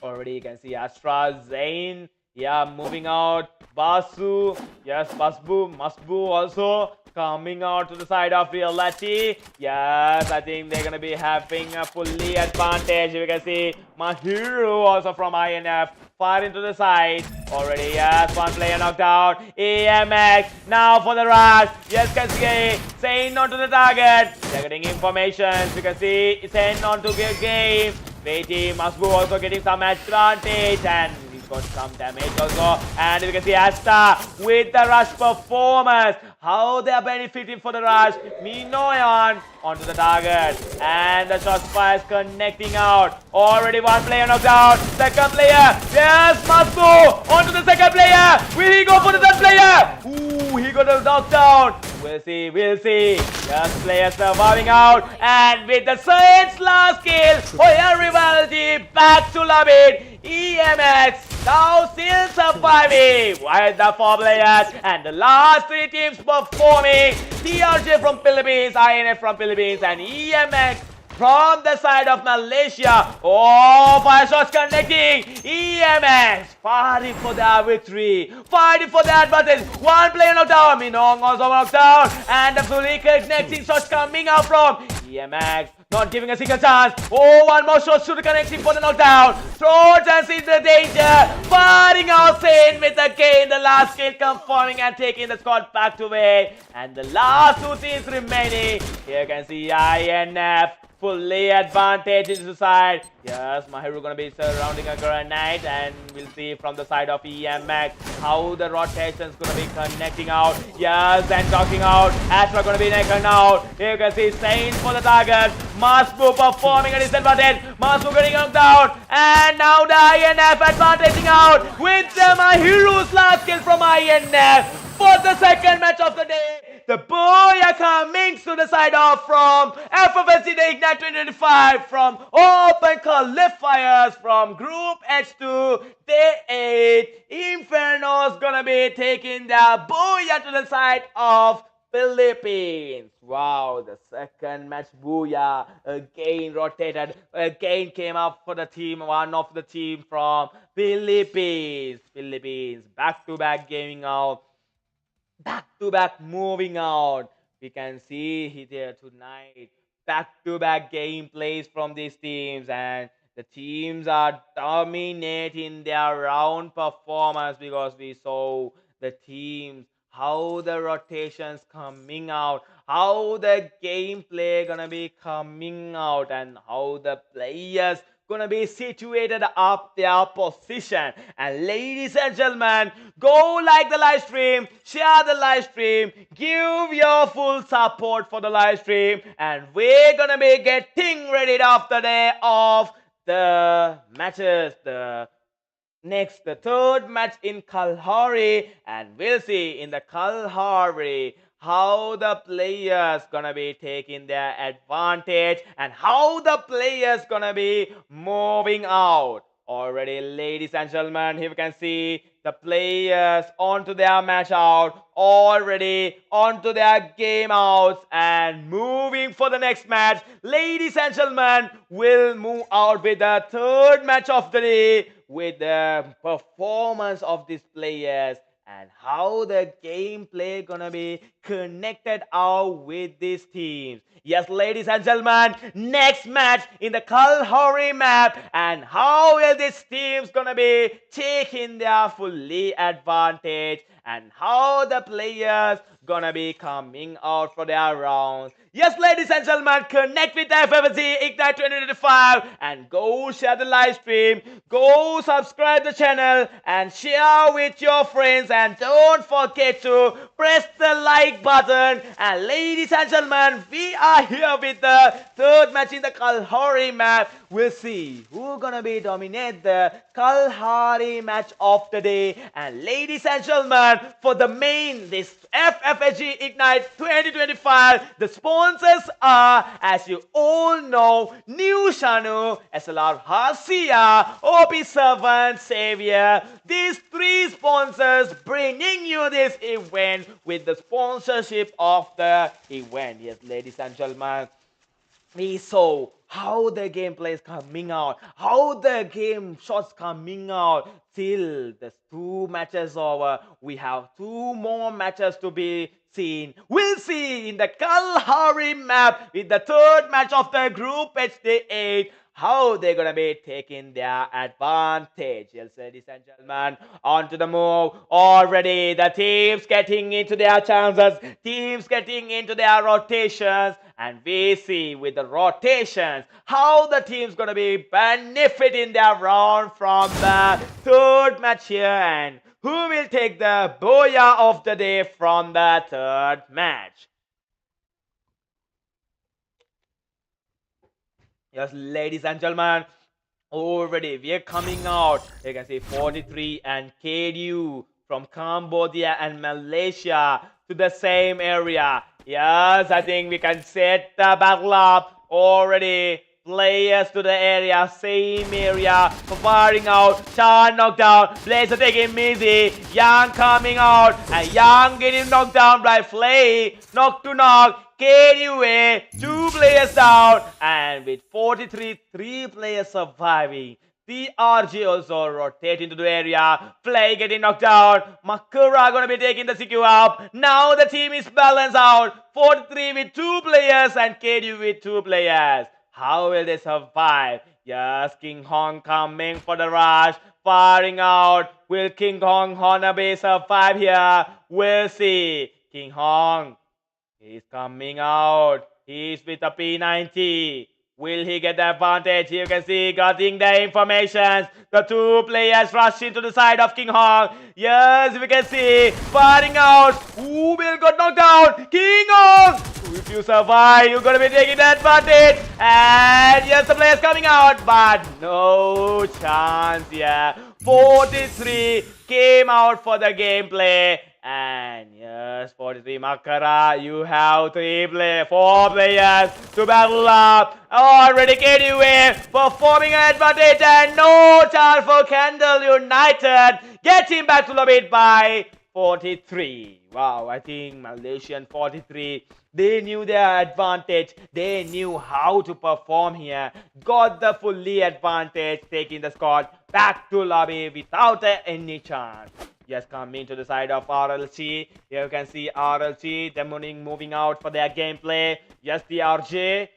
Already you can see Astra, Zain, yeah, moving out. Basu, yes, Masbu also coming out to the side of Rivality. Yes, I think they're gonna be having a fully advantage. You can see Mahiru also from INF firing to the side. Already, yes, 1 player knocked out. EMX now for the rush. Yes, can see Zain onto the target. They're getting information. You can see Zain onto the game. Veti Masbu also getting some advantage, and got some damage also. And we can see Asta with the rush performance. How they are benefiting for the rush. Minoyan onto the target. And the shot fires connecting out. Already 1 player knocked out. Second player. Yes, Masu onto the second player. Will he go for the third player? Ooh, he got a knockdown. We'll see, we'll see. Yes, player surviving out. And with the Saints last kill. Oh yeah, Rivality back to lobby. EMX now still surviving with the 4 players, and the last 3 teams performing. TRJ from Philippines, INF from Philippines, and EMX from the side of Malaysia. Oh, fire shots connecting. EMX fighting for their victory, fighting for their advantage. 1 player knocked down. Minong also knocked down, and the fully connecting shots coming out from EMX. Not giving a single chance. Oh, 1 more shot should connecting for the knockdown. Trojans in the danger. Firing out Saint with the game. The last kill confirming and taking the squad back to way. And the last 2 teams remaining. Here you can see INF fully advantage into the side. Yes, Mahiru gonna be surrounding a grenade, and we'll see from the side of ENIGMAX how the rotation's gonna be connecting out. Yes, and talking out. Astra gonna be naked out. Here you can see Saint for the target. Masbu performing a disadvantage. Masbu getting knocked out, and now the INF advantaging out with the Mahiru's last kill from INF for the second match of the day. The Booyah coming to the side of from FFSG IGNITE 2025 from Open Qualifiers from Group H2 Day 8. Inferno's gonna be taking the Booyah to the side of Philippines. Wow, the second match Booyah again rotated, again came up for the team, one of the team from Philippines. Back-to-back gaming out. Back-to-back moving out. We can see here tonight back-to-back gameplays from these teams, and the teams are dominating their round performance because we saw the teams, how the rotations coming out, how the gameplay gonna be coming out, and how the players gonna be situated up their position. And ladies and gentlemen, go like the live stream, share the live stream, give your full support for the live stream, and we're gonna be getting ready after day of the matches. The third match in Kalahari, and we'll see in the Kalahari how the players gonna be taking their advantage and how the players gonna be moving out. Already, ladies and gentlemen, here we can see the players onto their match out, already onto their game outs and moving for the next match. Ladies and gentlemen, we'll move out with the third match of the day with the performance of these players and how the gameplay gonna be connected out with these teams. Yes, ladies and gentlemen, next match in the Kalahari map, and how will these teams gonna be taking their fully advantage and how the players gonna be coming out for their rounds. Yes, ladies and gentlemen, connect with FFSG IGNITE 2025 and go share the live stream, go subscribe the channel and share with your friends, and don't forget to press the like button. And ladies and gentlemen, we are here with the third match in the Kalahari map. We'll see who's gonna be dominate the Kalahari match of the day. And ladies and gentlemen, for the main this FFSG IGNITE 2025, the sponsors are, as you all know, New SHANU, SLR Hasia, OP7, Savior. These three sponsors bringing you this event with the sponsorship of the event. Yes, ladies and gentlemen, we saw how the gameplay is coming out, how the game shots coming out. Till the two matches over, we have two more matches to be seen. We'll see in the Kalahari map with the third match of the group HD8 how they're gonna be taking their advantage. Yes, ladies and gentlemen, on to the move. Already the teams getting into their chances, teams getting into their rotations, and we see with the rotations how the team's gonna be benefiting their round from the third match here, and who will take the Booyah of the day from the third match. Yes, ladies and gentlemen, already we are coming out. You can see 43 and KDU from Cambodia and Malaysia to the same area. Yes, I think we can set the battle up already. Players to the area, same area, firing out. Chan knocked down. Blazer taking easy. Yang coming out, and Yang getting knocked down by Flay. Knock to knock. KDUA, 2 players down, and with 43, 3 players surviving. TRG also rotate into the area. Flay getting knocked down. Makura gonna be taking the CQ up. Now the team is balanced out. 43 with 2 players and KDU with 2 players. How will they survive? Yes, King Hong coming for the rush. Firing out. Will King Hong Honabe survive here? We'll see. King Hong, he's coming out. He's with a P90. Will he get the advantage? Here you can see, getting the information. The two players rush into the side of King Hong. Yes, we can see, firing out. Who will get knocked down? King Hong! If you survive, you're going to be taking the advantage. And yes, the players coming out, but no chance here. 43 came out for the gameplay. And yes, 43 Makara, you have 4 players to battle up. Already KDA performing an advantage and no chance for KANDAL United. Getting back to the lead by 43. Wow, I think Malaysian 43, they knew their advantage. They knew how to perform here. Got the fully advantage, taking the squad back to lobby without any chance. Yes, coming to the side of RLC. Here you can see RLC, them moving out for their gameplay. Yes, the RJ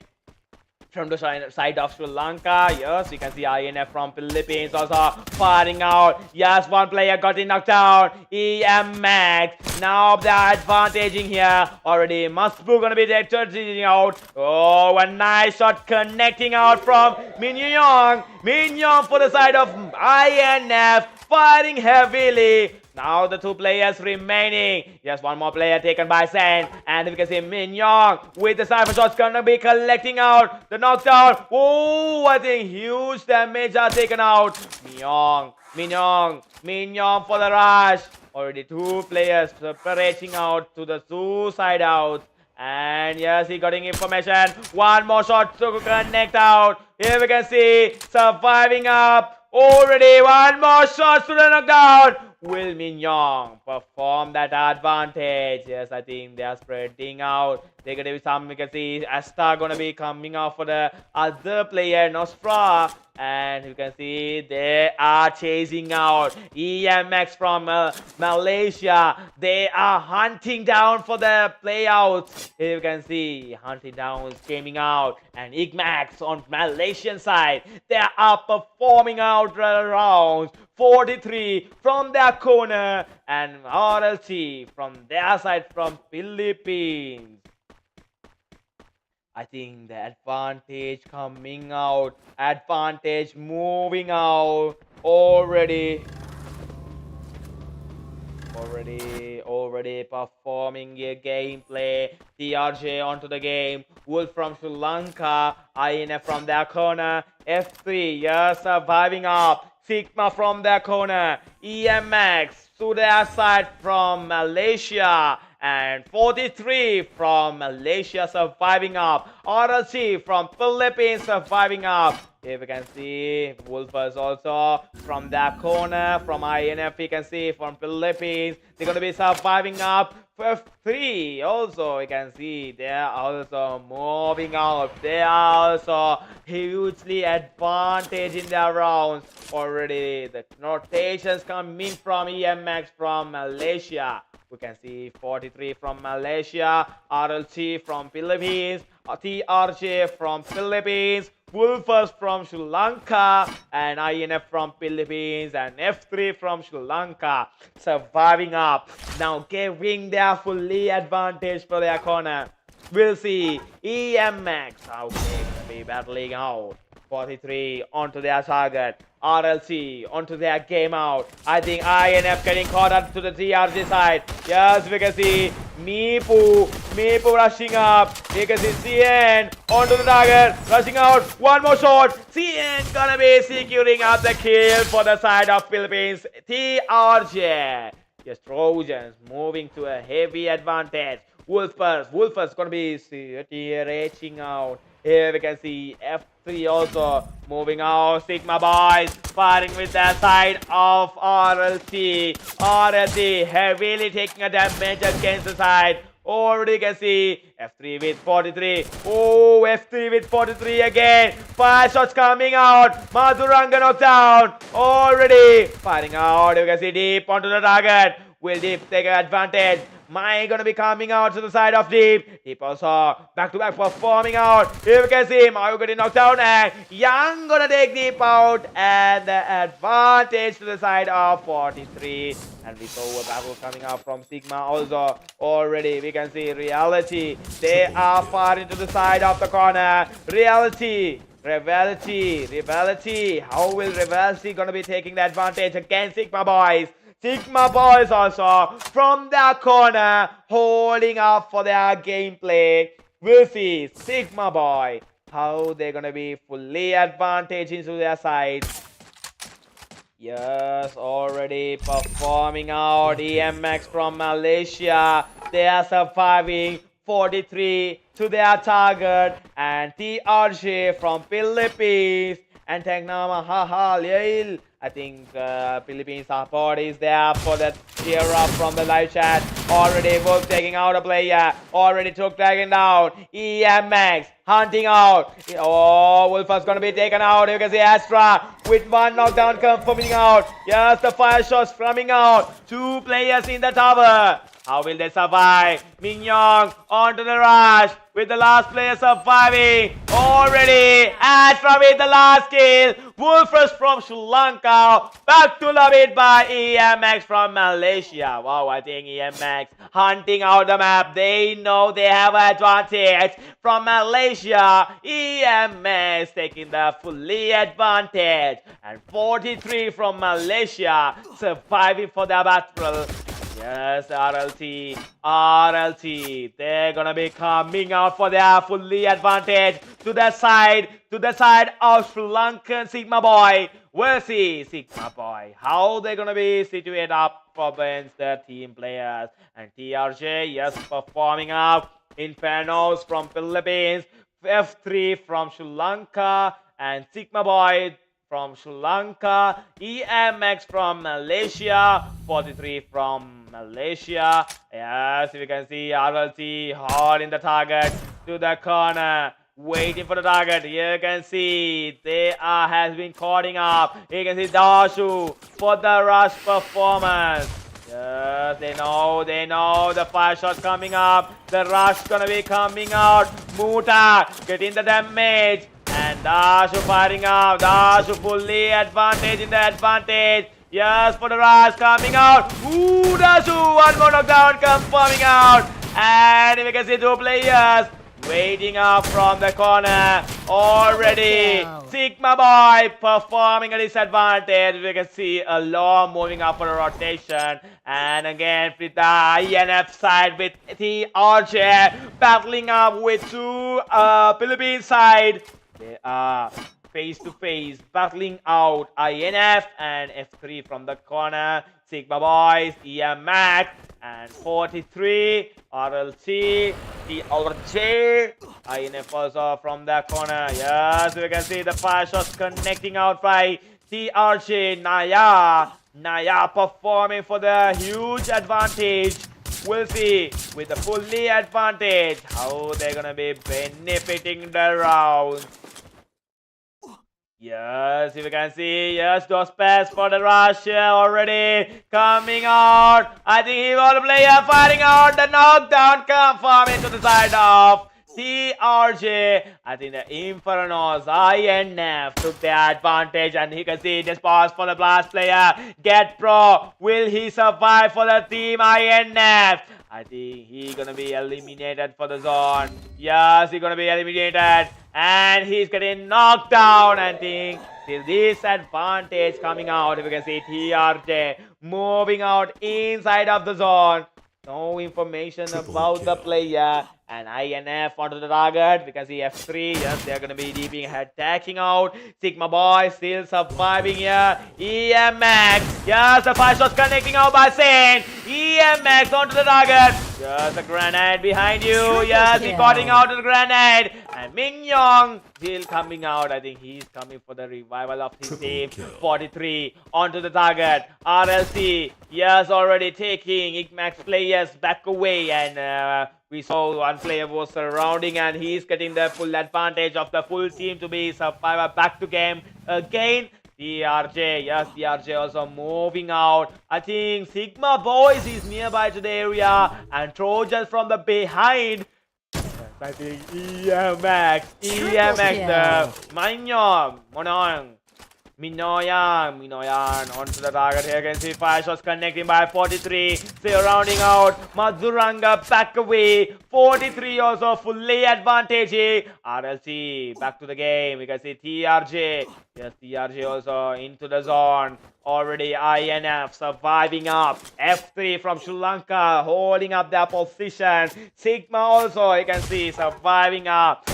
from the side of Sri Lanka. Yes, you can see INF from Philippines also firing out. Yes, one player got knocked down. ENIGMAX. Now they're advantaging here. Already Masbu gonna be there charging out. Oh, a nice shot connecting out from Min Young. Min Young for the side of INF. Firing heavily. Now the two players remaining. Yes, one more player taken by Sen. And we can see Min Young with the cypher shots gonna be collecting out the knockdown. Oh, I think huge damage are taken out. Min Young for the rush. Already two players separating out to the suicide out. And yes, he getting information. One more shot to connect out. Here we can see surviving up. Already one more shot to the knockdown. Will Min Young perform that advantage? Yes, I think they are spreading out. They're gonna be some, we can see Asta gonna be coming out for the other player, Nostra. And you can see they are chasing out ENIGMAX from Malaysia. They are hunting down for the playouts. Here you can see hunting down, gaming out, and INVICTUS on Malaysian side. They are performing out rounds. 43 from their corner and RLC from their side from Philippines. I think the advantage coming out, advantage moving out already performing a gameplay. TRJ onto the game. Wolf from Sri Lanka. INF from their corner. F3, yes, surviving up. Sigma from their corner. ENIGMAX to their side from Malaysia. And 43 from Malaysia surviving up. RLC from Philippines surviving up. Here we can see Wolfers also from that corner. From INF we can see from Philippines. They're going to be surviving up. F3 also we can see they are also moving out. They are also hugely advantage in their rounds. Already the rotations coming from ENIGMAX from Malaysia. We can see 43 from Malaysia, RLC from Philippines, TRJ from Philippines, Wolfers from Sri Lanka, and INF from Philippines, and F3 from Sri Lanka. Surviving up. Now giving their fully advantage for their corner. We'll see ENIGMAX how they will be battling out. 43 onto their target. RLC onto their game out. I think INF getting caught up to the TRG side. Yes, we can see Mipu rushing up. You can see CN onto the target, rushing out. One more shot. CN gonna be securing up the kill for the side of Philippines. TRJ. Yes, Trojans moving to a heavy advantage. Wolfers gonna be reaching out. Here we can see F3 also moving out. Sigma boys firing with the side of RLC. RLC heavily taking a damage against the side. Already you can see F3 with 43. Oh, F3 with 43 again. 5 shots coming out. Madhuranga knocked down. Already firing out. You can see Deep onto the target. Will Deep take advantage? Mai gonna be coming out to the side of Deep. Deep also back to back performing out. Here we can see Mayu getting knocked down and Young gonna take Deep out and the advantage to the side of 43. And we saw a battle coming out from Sigma also. Already we can see Reality. They are far into the side of the corner. Reality. How will Rivality gonna be taking the advantage against Sigma Boys? Sigma Boys also from their corner holding up for their gameplay. We'll see Sigma Boy how they're gonna be fully advantage into their side. Yes, already performing out. ENIGMAX from Malaysia. They are surviving 43 to their target. And TRJ from Philippines. And Tegnama Haha Leil. I think Philippines support is there for the cheer up from the live chat. Already Wolf taking out a player. Already took Dragon down. ENIGMAX hunting out. Oh, Wolf is going to be taken out. You can see Astra with one knockdown coming out. Yes, the fire shots coming out. Two players in the tower. How will they survive? Mingyong onto the rush with the last player surviving. Already Astra with the last kill. Wolfers from Sri Lanka. Back to love it by ENIGMAX from Malaysia. Wow, I think ENIGMAX hunting out the map. They know they have advantage from Malaysia. ENIGMAX taking the fully advantage. And 43 from Malaysia surviving for the battle. Yes, RLT, they're gonna be coming out for their fully advantage to the side of Sri Lankan Sigma Boy. We'll see Sigma Boy, how they're gonna be situated up against the team players. And TRJ, yes, performing up. Infernos from Philippines, F3 from Sri Lanka, and Sigma Boy from Sri Lanka, ENIGMAX from Malaysia, 43 from Malaysia. Yes, we can see RLT hard in the target to the corner, waiting for the target. You can see they has been caught up. You can see Dashu for the rush performance. Yes, they know the fire shot coming up. The rush gonna be coming out. Muta getting the damage. And Dashu firing out. Dashu fully advantage in the advantage. Yes, for the rush coming out. Ooh, Dashu, one more knockdown coming out. And we can see two players waiting up from the corner. Already Sigma Boy performing a disadvantage. We can see a law moving up for a rotation. And again, with the INF side with TRJ battling up with two Philippine side. They are face to face battling out INF and F3 from the corner. Sigma Boys, ENIGMAX, and 43 RLT, TRJ, INF also from the corner. Yes, we can see the fire shots connecting out by TRJ. Naya performing for the huge advantage. We'll see with the fully advantage how they're gonna be benefiting the round. Yes, you can see, yes, those pass for the rush here already coming out. I think he was the player firing out the knockdown confirming to the side of TRJ. I think the Infernos INF took the advantage, and you can see this pass for the blast player. Get Pro, will he survive for the team INF? I think he's gonna be eliminated for the zone. Yes, he's gonna be eliminated. And he's getting knocked down. And think this advantage coming out. If you can see TRJ moving out inside of the zone. No information about the player. And INF onto the target. We can see F3. Yes, they're going to be deeping attacking out. Sigma Boy still surviving here. ENIGMAX. Yes, the fire shots connecting out by Saint. ENIGMAX onto the target. Yes, a grenade behind you. Yes, he's cutting out the grenade. And Mingyong still coming out. I think he's coming for the revival of his team. 43 onto the target. RLC. Yes, already taking INIGMAX players back away. And we saw one player was surrounding, and he's getting the full advantage of the full team to be survivor back to game again. TRJ, yes, TRJ also moving out. I think Sigma Boys is nearby to the area, and Trojans from the behind. I think ENIGMAX, the Monong. Minoyan onto the target here. You can see 5 shots connecting by 43. Surrounding out. Mazuranga back away. 43 also fully advantaging. RLC back to the game. You can see TRJ. Yes, TRJ also into the zone. Already INF surviving up. F3 from Sri Lanka holding up their position. Sigma also, you can see, surviving up.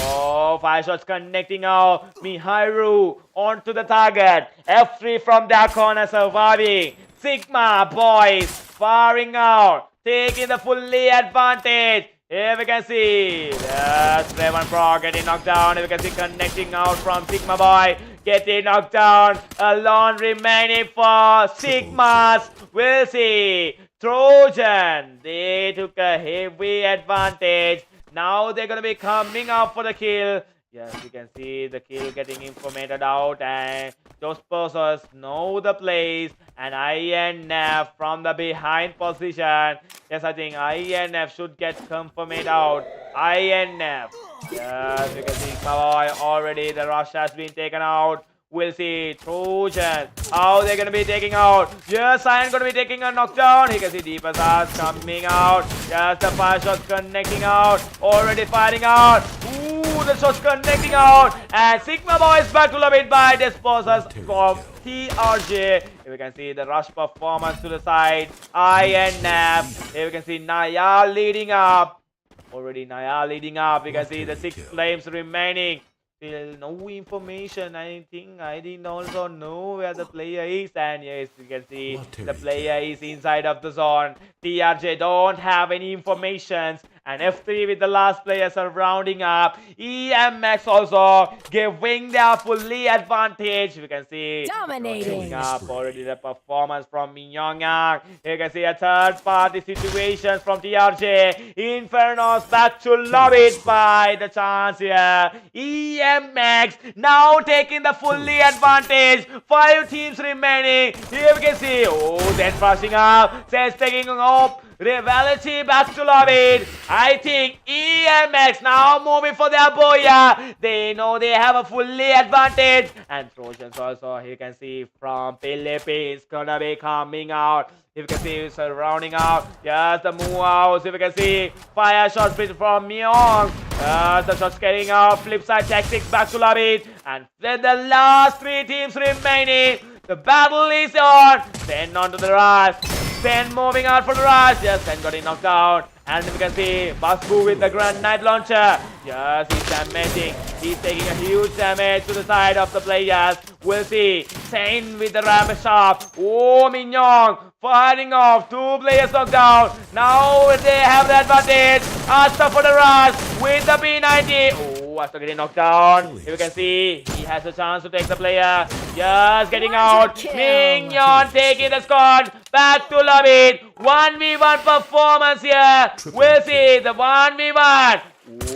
Oh, 5 shots connecting out. Mihairu onto the target. F3 from that corner surviving. Sigma boys firing out. Taking the fully advantage. Here we can see. Yes, Raven Pro getting knocked down. Here we can see connecting out from Sigma boy. Getting knocked down. Alone remaining for Sigmas. We'll see. Trojan. They took a heavy advantage. Now they're going to be coming out for the kill. Yes, you can see the kill getting informated out, and those persons know the place, and INF from the behind position. Yes, I think INF should get confirmed out. INF. Yes, you can see Boy already. The rush has been taken out. We'll see Trojan. How they're going to be taking out. Yes, I'm going to be taking a knockdown. You can see Deeper Stars coming out. Yes, the 5 shots connecting out. Already fighting out. Ooh, the shots connecting out. And Sigma Boys back to love it by disposals from TRJ. Here we can see the rush performance to the side. INF. Here we can see Naya leading up. Already Naya leading up. You can see the 6 flames remaining. Still no information. I think I didn't also know where the player is, and yes, you can see the player is inside of the zone. TRJ don't have any information, and F3 with the last player surrounding up. ENIGMAX also giving their fully advantage. We can see dominating up already the performance from Mingyongyang. You can see a third party situation from TRJ. Inferno's back to love it by the chance here. ENIGMAX now taking the fully advantage. 5 teams remaining. Here we can see, oh, then rushing up. Says taking up. Rivality back to love it. I think ENIGMAX now moving for their Booyah. They know they have a fully advantage. And Trojans also, you can see from Philippines gonna be coming out. If you can see surrounding out. Yes, the move out. If you can see fire shots from Myong. Yes, the shots getting out. Flipside tactics back to love it. And then the last 3 teams remaining. The battle is on. Then on to the rush. Then moving out for the rush. Yes, then got it knocked out. And we can see Basbu with the grenade launcher. Yes, he's damaging. He's taking a huge damage to the side of the players. We'll see. Saint with the ramp shot. Oh, Minyong fighting off. 2 players knocked down. Now they have the advantage. Asta for the rush with the P90. Oh, Asta getting knocked down. Here we can see he has a chance to take the player. Yes, getting out. Mignon taking the squad. Back to love it. 1v1 performance here. We'll see the 1v1.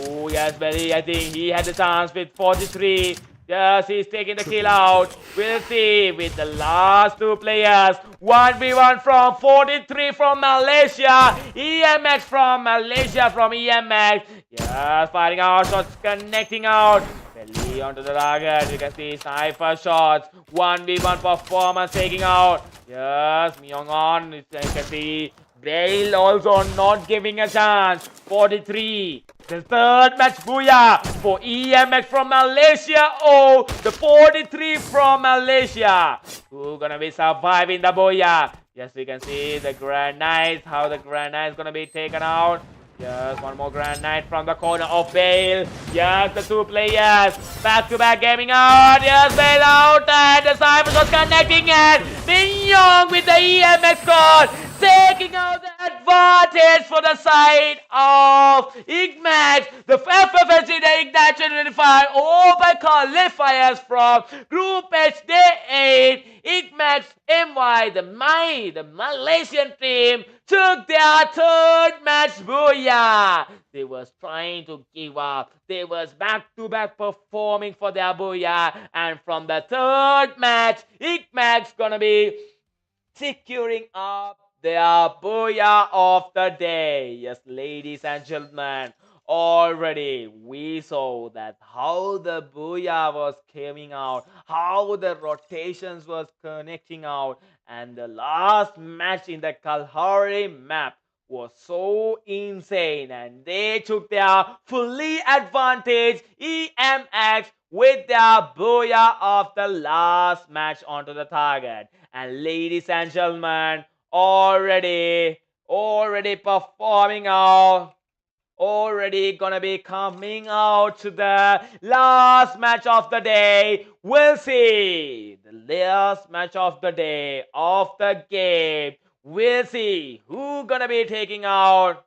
Oh, yes, Belly. I think he had the chance with 43. Yes, he's taking the kill out. We'll see with the last 2 players. 1v1 from 43 from Malaysia. ENIGMAX from Malaysia from ENIGMAX. Yes, firing out shots, connecting out. Belly onto the target. You can see sniper shots. 1v1 performance taking out. Yes, Myong on. You can see Braille also not giving a chance. 43. The third match Booyah for ENIGMAX from Malaysia. Oh, the 43 from Malaysia. Who's gonna be surviving the Booyah? Yes, we can see the grenades. How the grenade is gonna be taken out. Yes, one more grenade from the corner of Bale. Yes, the 2 players. Back-to-back gaming out. Yes, Bale out. And the Cypher was connecting. And Minyong with the ENIGMAX score. taking out the advantage for the side of INIGMAX. The FFSG IGNITE 2025 Open Qualifiers from Group H Day 8. INIGMAX MY, the Malaysian team, took their third match booyah. They was trying to give up. They was back-to-back performing for their booyah. And from the third match, INIGMAX gonna be securing up their booyah of the day. Yes, ladies and gentlemen, already we saw that how the booyah was coming out, how the rotations was connecting out, and the last match in the Kalahari map was so insane, and they took their fully advantage EMX with their booyah of the last match onto the target. And ladies and gentlemen, already performing out, already gonna be coming out to the last match of the day. We'll see the last match of the day of the game. We'll see who gonna be taking out.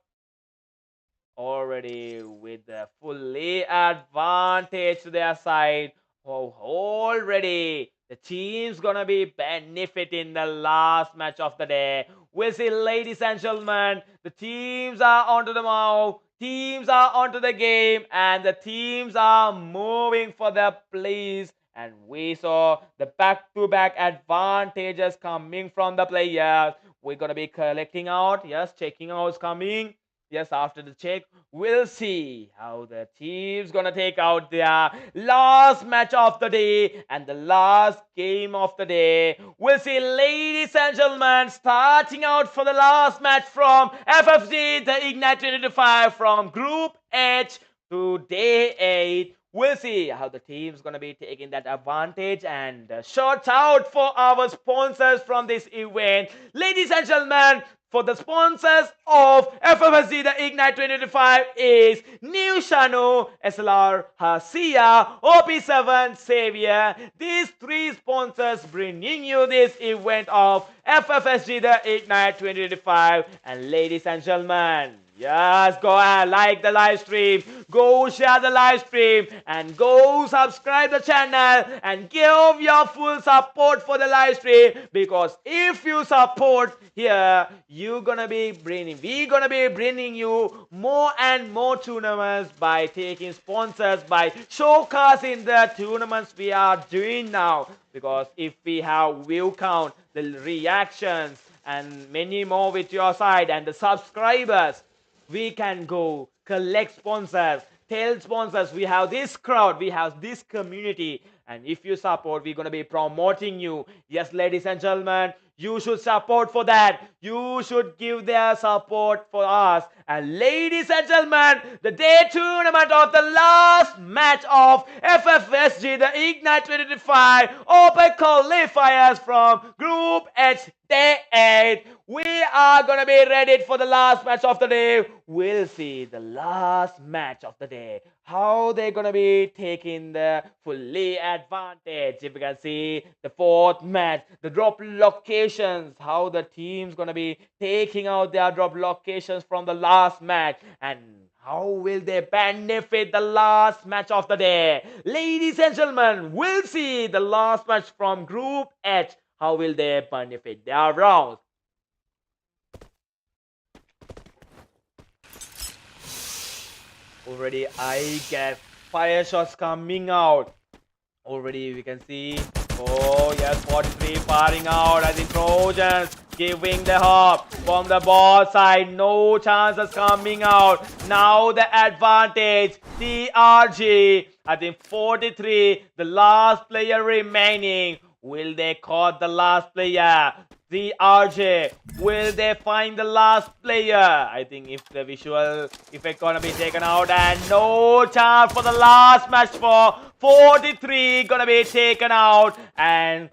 Already with the fully advantage to their side. Oh, already the team's gonna be benefiting the last match of the day. We'll see, ladies and gentlemen, the teams are onto the move, teams are onto the game, and the teams are moving for the place. And we saw the back-to-back advantages coming from the players. We're gonna be collecting out. Yes, checking out is coming. Yes, after the check, we'll see how the team's gonna take out their last match of the day and the last game of the day. We'll see, ladies and gentlemen, starting out for the last match from FFSG, the IGNITE 2025 from Group H to Day 8. We'll see how the team's gonna be taking that advantage, and shout out for our sponsors from this event. Ladies and gentlemen, for the sponsors of FFSG the IGNITE 2025 is New SHANU, SLR Hasia, OP7 Savior. These three sponsors bringing you this event of FFSG the IGNITE 2025. And ladies and gentlemen, yes, go ahead, like the live stream, go share the live stream, and go subscribe the channel and give your full support for the live stream, because if you support here, we're gonna be bringing you more and more tournaments by taking sponsors, by showcasing the tournaments we are doing now. Because if we have view count, the reactions, and many more with your side, and the subscribers, we can go collect sponsors, tell sponsors we have this crowd, we have this community, and if you support, we're going to be promoting you. Yes, ladies and gentlemen, you should support for that. You should give their support for us. And ladies and gentlemen, the day tournament of the last match of FFSG, the IGNITE 2025 Open Qualifiers from Group H Day 8. We are going to be ready for the last match of the day. We'll see the last match of the day, how they're going to be taking the fully advantage. If you can see the fourth match, the drop locations, how the team's going to be taking out their drop locations from the last match, and how will they benefit the last match of the day. Ladies and gentlemen, we'll see the last match from Group H. How will they benefit their rounds? Already I get fire shots coming out. Already we can see. Oh yes, 43 firing out. I think Trojans giving the hop from the ball side. No chances coming out. Now the advantage. TRG. I think 43. The last player remaining. Will they caught the last player? TRJ, will they find the last player? I think if the visual effect gonna be taken out, and no chance for the last match for 43 gonna be taken out, and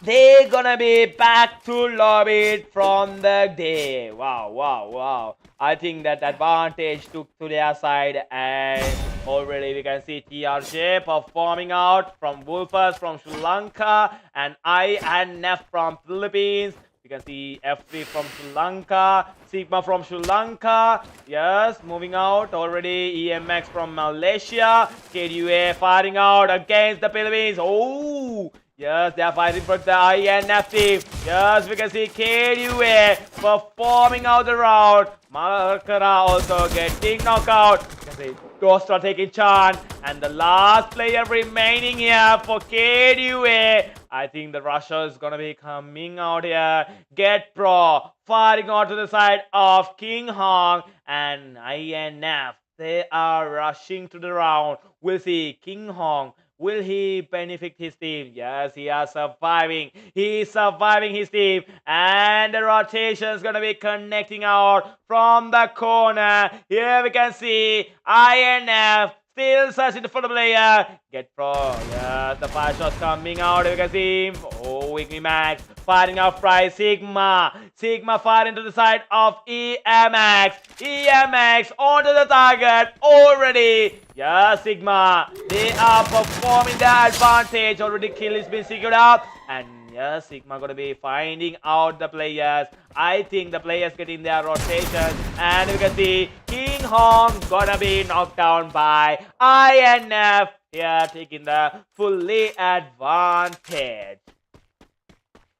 they gonna be back to lobby from the day. Wow. I think that advantage took to their side, and already we can see TRJ performing out from Wolfers from Sri Lanka, and INF from Philippines. You can see F3 from Sri Lanka, Sigma from Sri Lanka. Yes, moving out already. ENIGMAX from Malaysia. KDUA firing out against the Philippines. Oh, yes, they are fighting for the INF team. Yes, we can see KDUA performing out the round. Malakara also getting knocked out. You can see Ghost are taking charge. And the last player remaining here for KDUA. I think the Russia is gonna be coming out here. Get Pro firing out to the side of King Hong and INF. They are rushing to the round. We'll see King Hong. Will he benefit his team? Yes, he is surviving. He is surviving his team. And the rotation is going to be connecting out from the corner. Here we can see INF still searching for the player. Get Pro. Yes, the fire shots coming out. You can see him. Oh, INVICTUS firing out Fry Sigma. Sigma firing to the side of ENIGMAX. ENIGMAX onto the target already. Yeah, Sigma. They are performing their advantage. Already kill has been secured up. And yeah, Sigma gonna be finding out the players. I think the players getting their rotation. And you can see King Hong gonna be knocked down by INF. Here taking the fully advantage.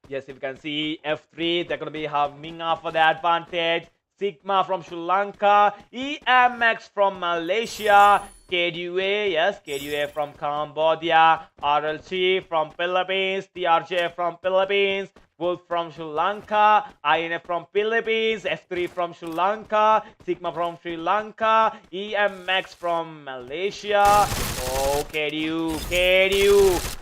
Yes, if you can see F3, they're going to be having up for the advantage. Sigma from Sri Lanka, ENIGMAX from Malaysia, KDUA, yes, KDUA from Cambodia, RLC from Philippines, TRJ from Philippines, Wolf from Sri Lanka, INF from Philippines, F3 from Sri Lanka, Sigma from Sri Lanka, ENIGMAX from Malaysia. Oh, KDU,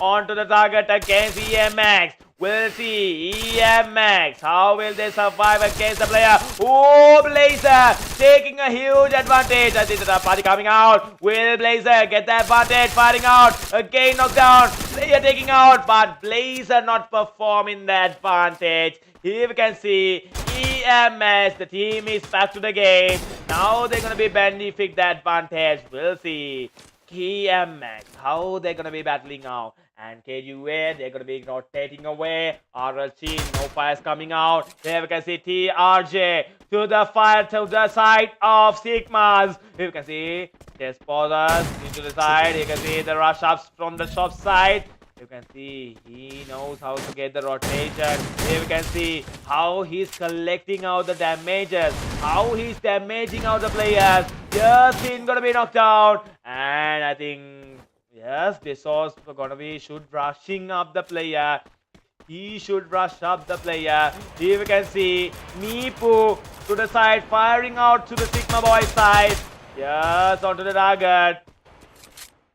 onto the target against ENIGMAX. We'll see ENIGMAX. How will they survive against the player? Oh, Blazer taking a huge advantage. I think the party coming out. Will Blazer get the advantage? Firing out. Again knockdown. Player taking out. But Blazer not performing the advantage. Here we can see ENIGMAX. The team is back to the game. Now they're going to be benefiting the advantage. We'll see ENIGMAX. How they're going to be battling out. And KUA, they're going to be rotating away. RLC, no fires coming out. There we can see TRJ to the fire to the side of Sigmas. Here we can see Desposas into the side. You can see the rush ups from the shop side. You can see he knows how to get the rotation. Here we can see how he's collecting out the damages. How he's damaging out the players. Yes, he's going to be knocked down. And I think... yes, this was gonna be should rushing up the player. He should rush up the player. Here we can see Mipu to the side, firing out to the Sigma boy side. Yes, onto the target.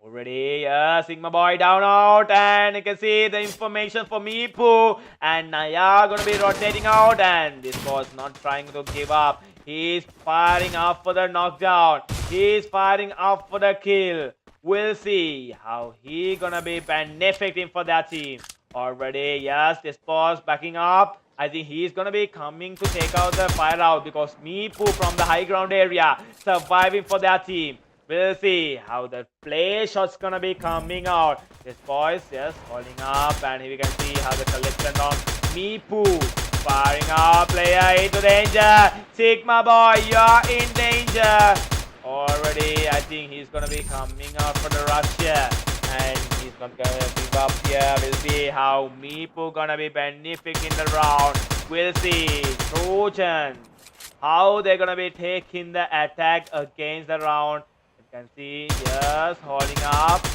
Already, yeah, Sigma boy down out, and you can see the information for Mipu. And Naya gonna be rotating out, and this was not trying to give up. He's firing up for the knockdown. He's firing up for the kill. We'll see how he gonna be benefiting for that team. Already, yes, this boss backing up. I think he's gonna be coming to take out the fire out because Mipu from the high ground area surviving for that team. We'll see how the play shots gonna be coming out. This boys, yes, holding up, and here we can see how the collection on Mipu firing up, player into danger. Sigma boy, you're in danger. Already, I think he's gonna be coming out for the rush here, and he's not gonna give up here. We'll see how Mipu gonna be benefiting the round. We'll see Trojans, how they're gonna be taking the attack against the round. You can see, yes, holding up,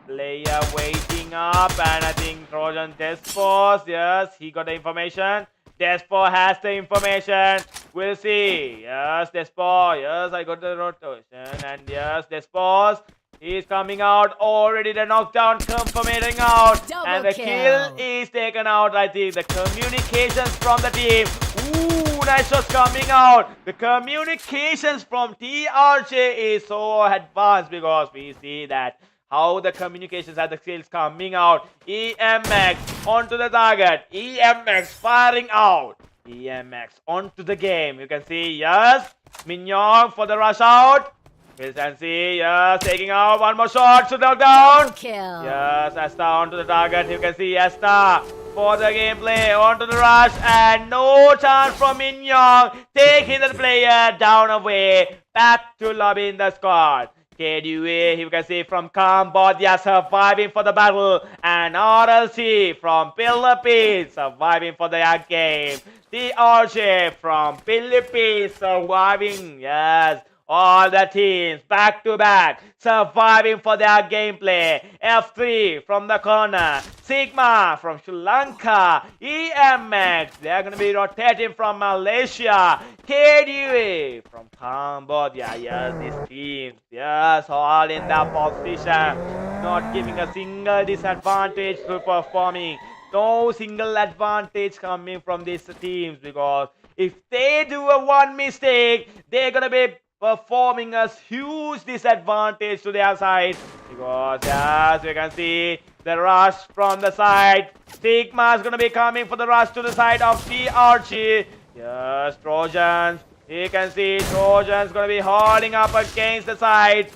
player waiting up, and I think Trojan Despos, yes, he got the information. Despo has the information. We'll see. Yes, Despo. Yes, I got the rotation. And yes, Despos. He's coming out. Already the knockdown confirming out. And the kill is taken out. I think the communications from the team. Ooh, nice shots coming out. The communications from TRJ is so advanced because we see that how the communications and the skills coming out. ENIGMAX onto the target. ENIGMAX firing out. ENIGMAX onto the game. You can see, yes, Mignon for the rush out. You can see, yes, taking out one more shot to knock down. Kill. Yes, Asta onto the target. You can see Asta for the gameplay. Onto the rush and no chance from Min Young. Taking the player down away. Back to lobby in the squad. KDUA, you can see from Cambodia surviving for the battle. And RLC from Philippines surviving for the game. TRJ from Philippines surviving. Yes. All the teams back to back surviving for their gameplay. F3 from the corner. Sigma from Sri Lanka. ENIGMAX. They are going to be rotating from Malaysia. KDUA from Cambodia. Yes, these teams. Yes, all in that position. Not giving a single disadvantage to performing. No single advantage coming from these teams, because if they do a one mistake, they're going to be performing a huge disadvantage to their side, because as you can see, the rush from the side, Sigma is going to be coming for the rush to the side of TRG. Yes, Trojans, you can see Trojans going to be holding up against the side.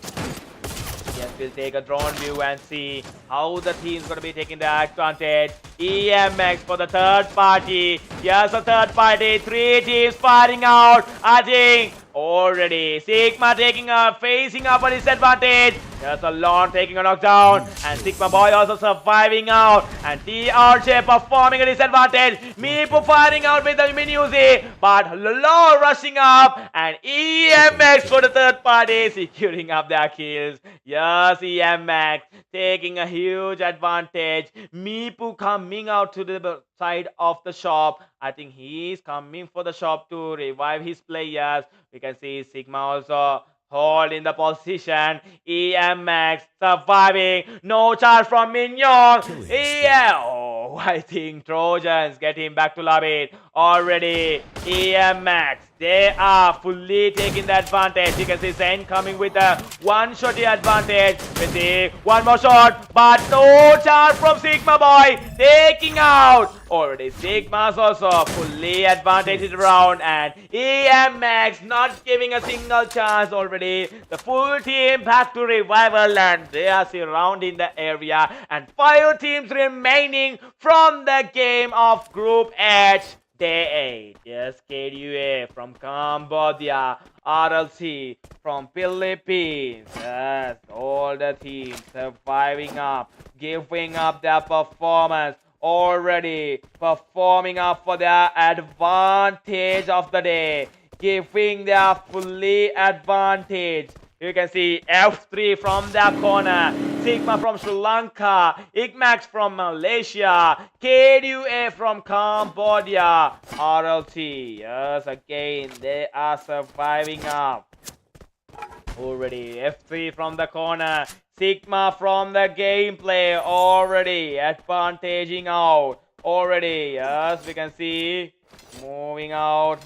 Yes, we'll take a drone view and see how the team's going to be taking the advantage. ENIGMAX for the third party. Yes, a third party. 3 teams fighting out. I think already Sigma taking facing up a disadvantage. There's a Lon taking a knockdown. And Sigma Boy also surviving out. And TRJ performing a disadvantage. Meepu fighting out with the Minuzi. But Lon rushing up. And ENIGMAX for the third party securing up their kills. Yes, ENIGMAX taking a huge advantage. Meepu coming out to the side of the shop. I think he's coming for the shop to revive his players. We can see Sigma also hold in the position. ENIGMAX surviving. No charge from Min Young. Yeah. Oh, I think Trojans get him back to lobby already. ENIGMAX, they are fully taking the advantage. You can see Zen coming with a one-shot advantage. We see one more shot, but no charge from Sigma Boy. Taking out. Already Sigma's also fully advantaged around, and ENIGMAX not giving a single chance already. The full team back to revival, and they are surrounding the area, and 5 teams remaining from the game of Group H. Day 8. Yes, KDUA from Cambodia, RLC from Philippines. Yes, all the teams surviving up, giving up their performance, already performing up for their advantage of the day, giving their fully advantage. You can see F3 from their corner, Sigma from Sri Lanka, INVICTUS from Malaysia, KDUA from Cambodia, RLT. Yes, again, they are surviving up. Already F3 from the corner, Sigma from the gameplay, already advantaging out. Already, yes, we can see moving out.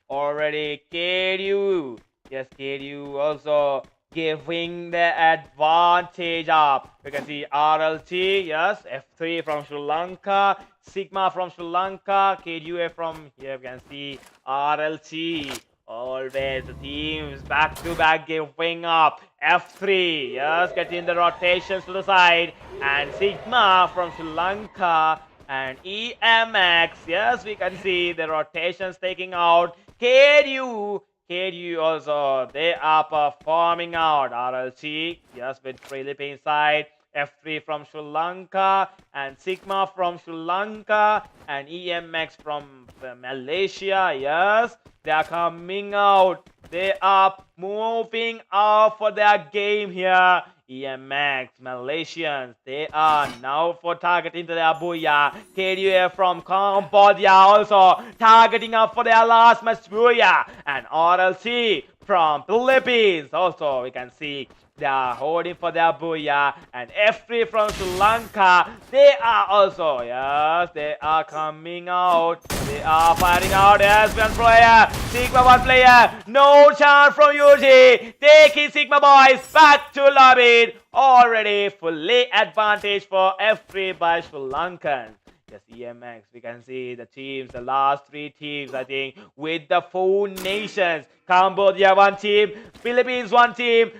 Already KDU. Yes, KDU also giving the advantage up. You can see RLT, yes, F3 from Sri Lanka, Sigma from Sri Lanka, KDUA from here. You can see RLT. Always the teams back to back giving up. F3, yes, getting the rotations to the side, and Sigma from Sri Lanka and ENIGMAX. Yes, we can see the rotations taking out. KDU also, they are performing out. RLC, yes, with Philippines side. F3 from Sri Lanka, and Sigma from Sri Lanka, and ENIGMAX from Malaysia. Yes, they are coming out. They are moving out for their game here. ENIGMAX, Malaysians, they are now for targeting to their booyah. KDUA from Cambodia also targeting up for their last match booyah. And RLC from Philippines also, we can see they are holding for their booyah. And F3 from Sri Lanka, they are also, yes, they are coming out. They are fighting out. Yes, one player, Sigma one player, no chance from UG. Taking Sigma boys back to lobby. Already fully advantage for F3 by Sri Lankans. Yes, EMX. We can see the teams, the last 3 teams, I think, with the 4 nations. Cambodia 1 team, Philippines 1 team,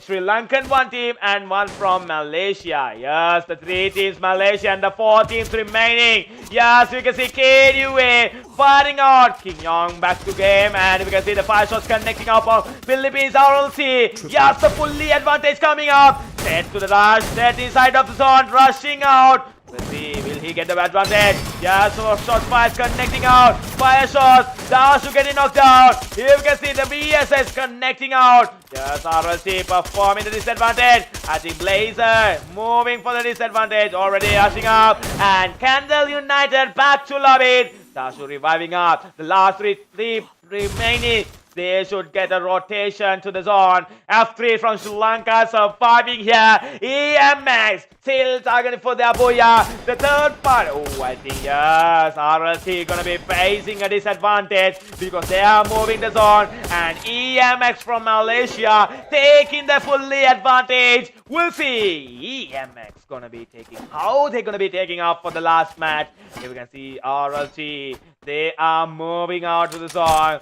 Sri Lankan 1 team, and 1 from Malaysia. Yes, the 3 teams, Malaysia, and the 4 teams remaining. Yes, we can see KDUA fighting out. King Yong back to game, and we can see the 5 shots connecting up on Philippines RLC. Yes, the fully advantage coming up. Set to the rush, set inside of the zone, rushing out. Let's see, will he get the advantage? Yeah, so shots fired connecting out. Fire shots, Dashu getting knocked down. Here we can see the BSS connecting out. Yes, RLC performing the disadvantage. I think Blazer moving for the disadvantage. Already rushing up. And KANDAL United back to lobby. Dashu reviving up. The last three remaining. They should get a rotation to the zone. F3 from Sri Lanka surviving here. ENIGMAX still targeting for their booyah. The third part. Oh, I think yes. RLC gonna be facing a disadvantage because they are moving the zone. And ENIGMAX from Malaysia taking the fully advantage. We'll see. ENIGMAX gonna be taking how they're gonna be taking up for the last match. Here we can see RLC. They are moving out to the zone.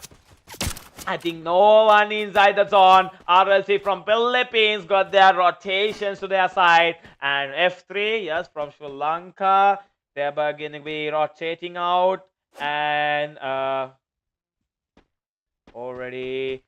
I think no one inside the zone. RLC from Philippines got their rotations to their side. And F3, yes, from Sri Lanka. They're beginning to be rotating out. And already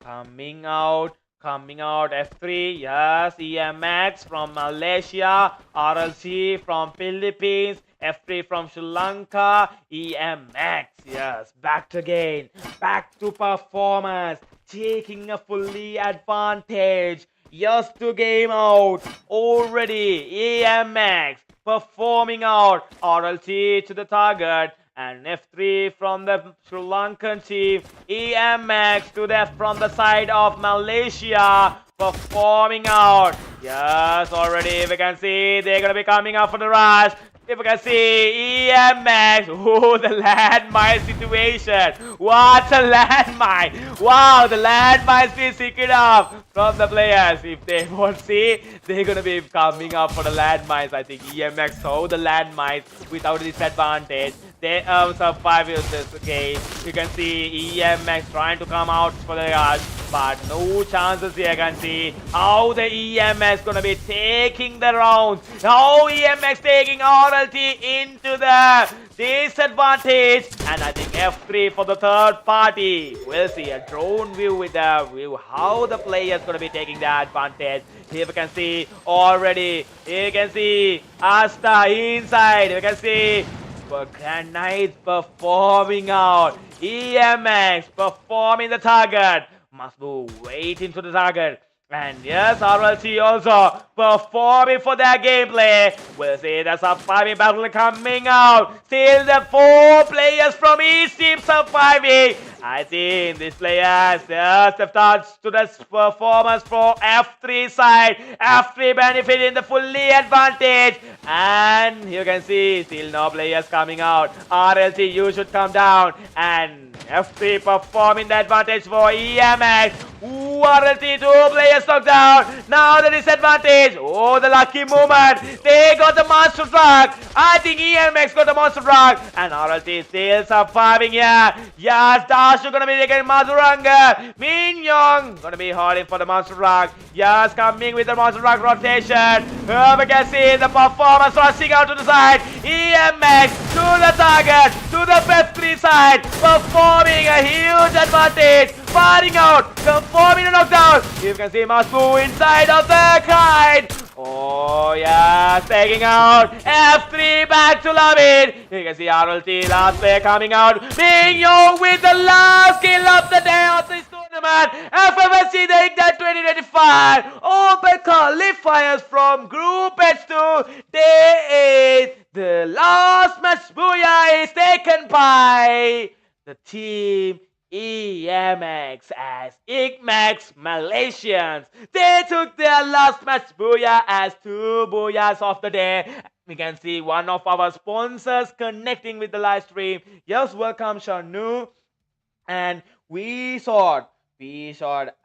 coming out. F3, yes, ENIGMAX from Malaysia. RLC from Philippines. F3 from Sri Lanka. ENIGMAX, yes, back again. Back to performance. Taking a fully advantage. Just to game out. Already ENIGMAX performing out. RLT to the target. And F3 from the Sri Lankan team. ENIGMAX to the from the side of Malaysia. Performing out. Yes, already we can see they're going to be coming up for the rush. If you can see ENIGMAX, oh, the landmine situation. What a landmine. Wow, the landmines being secured up from the players. If they won't see, they're going to be coming up for the landmines. I think ENIGMAX saw the landmines without disadvantage. They survive this game. You can see ENIGMAX trying to come out for the rush, but no chances here. You can see how the ENIGMAX gonna be taking the rounds. How ENIGMAX taking RLT into the disadvantage. And I think F3 for the third party. We'll see a drone view with the view how the players gonna be taking the advantage. Here we can see already. Here you can see Asta inside. You can see Granite performing out. ENIGMAX performing the target. Must move waiting to the target. And yes, RLC also performing for their gameplay. We'll see the surviving battle coming out. Still the 4 players from each team surviving. I think these players just have touched to the performance for F3 side. F3 benefiting the fully advantage. And you can see still no players coming out. RLC, you should come down. And F3 performing the advantage for ENIGMAX. Ooh, RLT, 2 players knocked down. Now the disadvantage. Oh, the lucky moment. They got the monster truck. I think ENIGMAX got the monster truck. And RLT still surviving here. Yes, Dashu gonna be taking Mazuranga. Min Young gonna be holding for the monster truck. Yes, coming with the monster truck rotation. We can see the performance rushing out to the side. ENIGMAX to the target. To the F3 side. Performing a huge advantage. Firing out. Performing a knockdown. You can see Masbu inside of the kite. Oh, yeah, taking out F3 back to lobby. You can see RLT last player coming out. Being Young with the last kill of the day of this tournament. FFSG the IGNITE 2025. Open qualifiers from Group H to Day 8. The last match booyah is taken by the team ENIGMAX as INFERNO Malaysians. They took their last match booyah as 2 booyahs of the day. We can see one of our sponsors connecting with the live stream. Yes, welcome SHANU. And we saw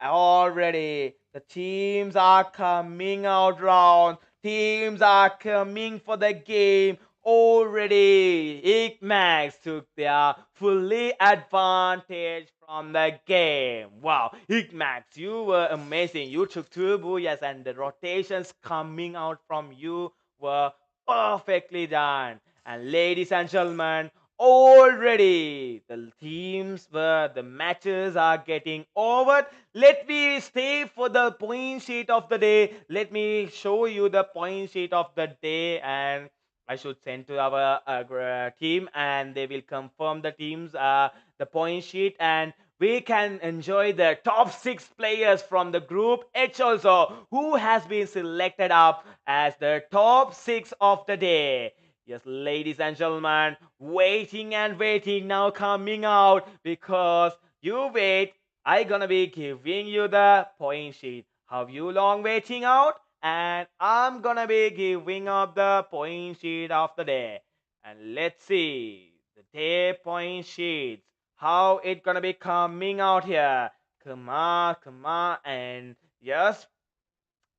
already the teams are coming out round. Teams are coming for the game already INVICTUS took their fully advantage from the game. Wow, INVICTUS, you were amazing. You took 2 booyahs and the rotations coming out from you were perfectly done. And ladies and gentlemen, already the matches are getting over. Let me stay for the point sheet of the day. Let me show you the point sheet of the day, and I should send to our team, and they will confirm the teams, the point sheet, and we can enjoy the top 6 players from the group H also, who has been selected up as the top 6 of the day. Yes, ladies and gentlemen, waiting and waiting now coming out, because you wait, I gonna be giving you the point sheet. Have you long waiting out? And I'm gonna be giving up the point sheet of the day. And let's see the day point sheets. How it gonna be coming out here? Come on, and yes,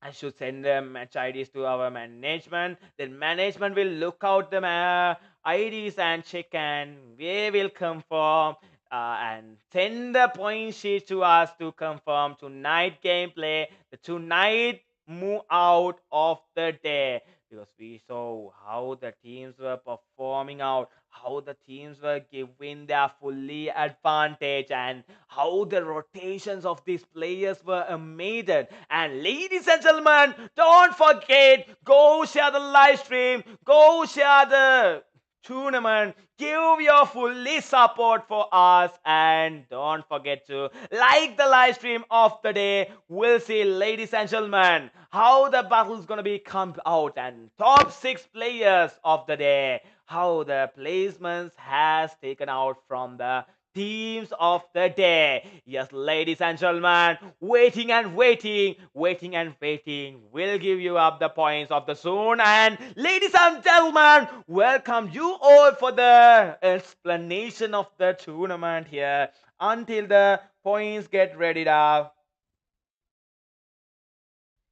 I should send the match IDs to our management. Then management will look out the IDs and check, and we will confirm and send the point sheet to us to confirm tonight gameplay, the tonight move out of the day, because we saw how the teams were performing out, how the teams were giving their fully advantage, and how the rotations of these players were amazing. And ladies and gentlemen, don't forget, go share the live stream, go share the tournament, give your fully support for us, and don't forget to like the live stream of the day. We'll see, ladies and gentlemen, how the battle is gonna be come out, and top 6 players of the day, how the placements has taken out from the teams of the day. Yes, ladies and gentlemen, waiting and waiting, waiting and waiting. We'll give you up the points of the zone. And ladies and gentlemen, welcome you all for the explanation of the tournament here until the points get ready now.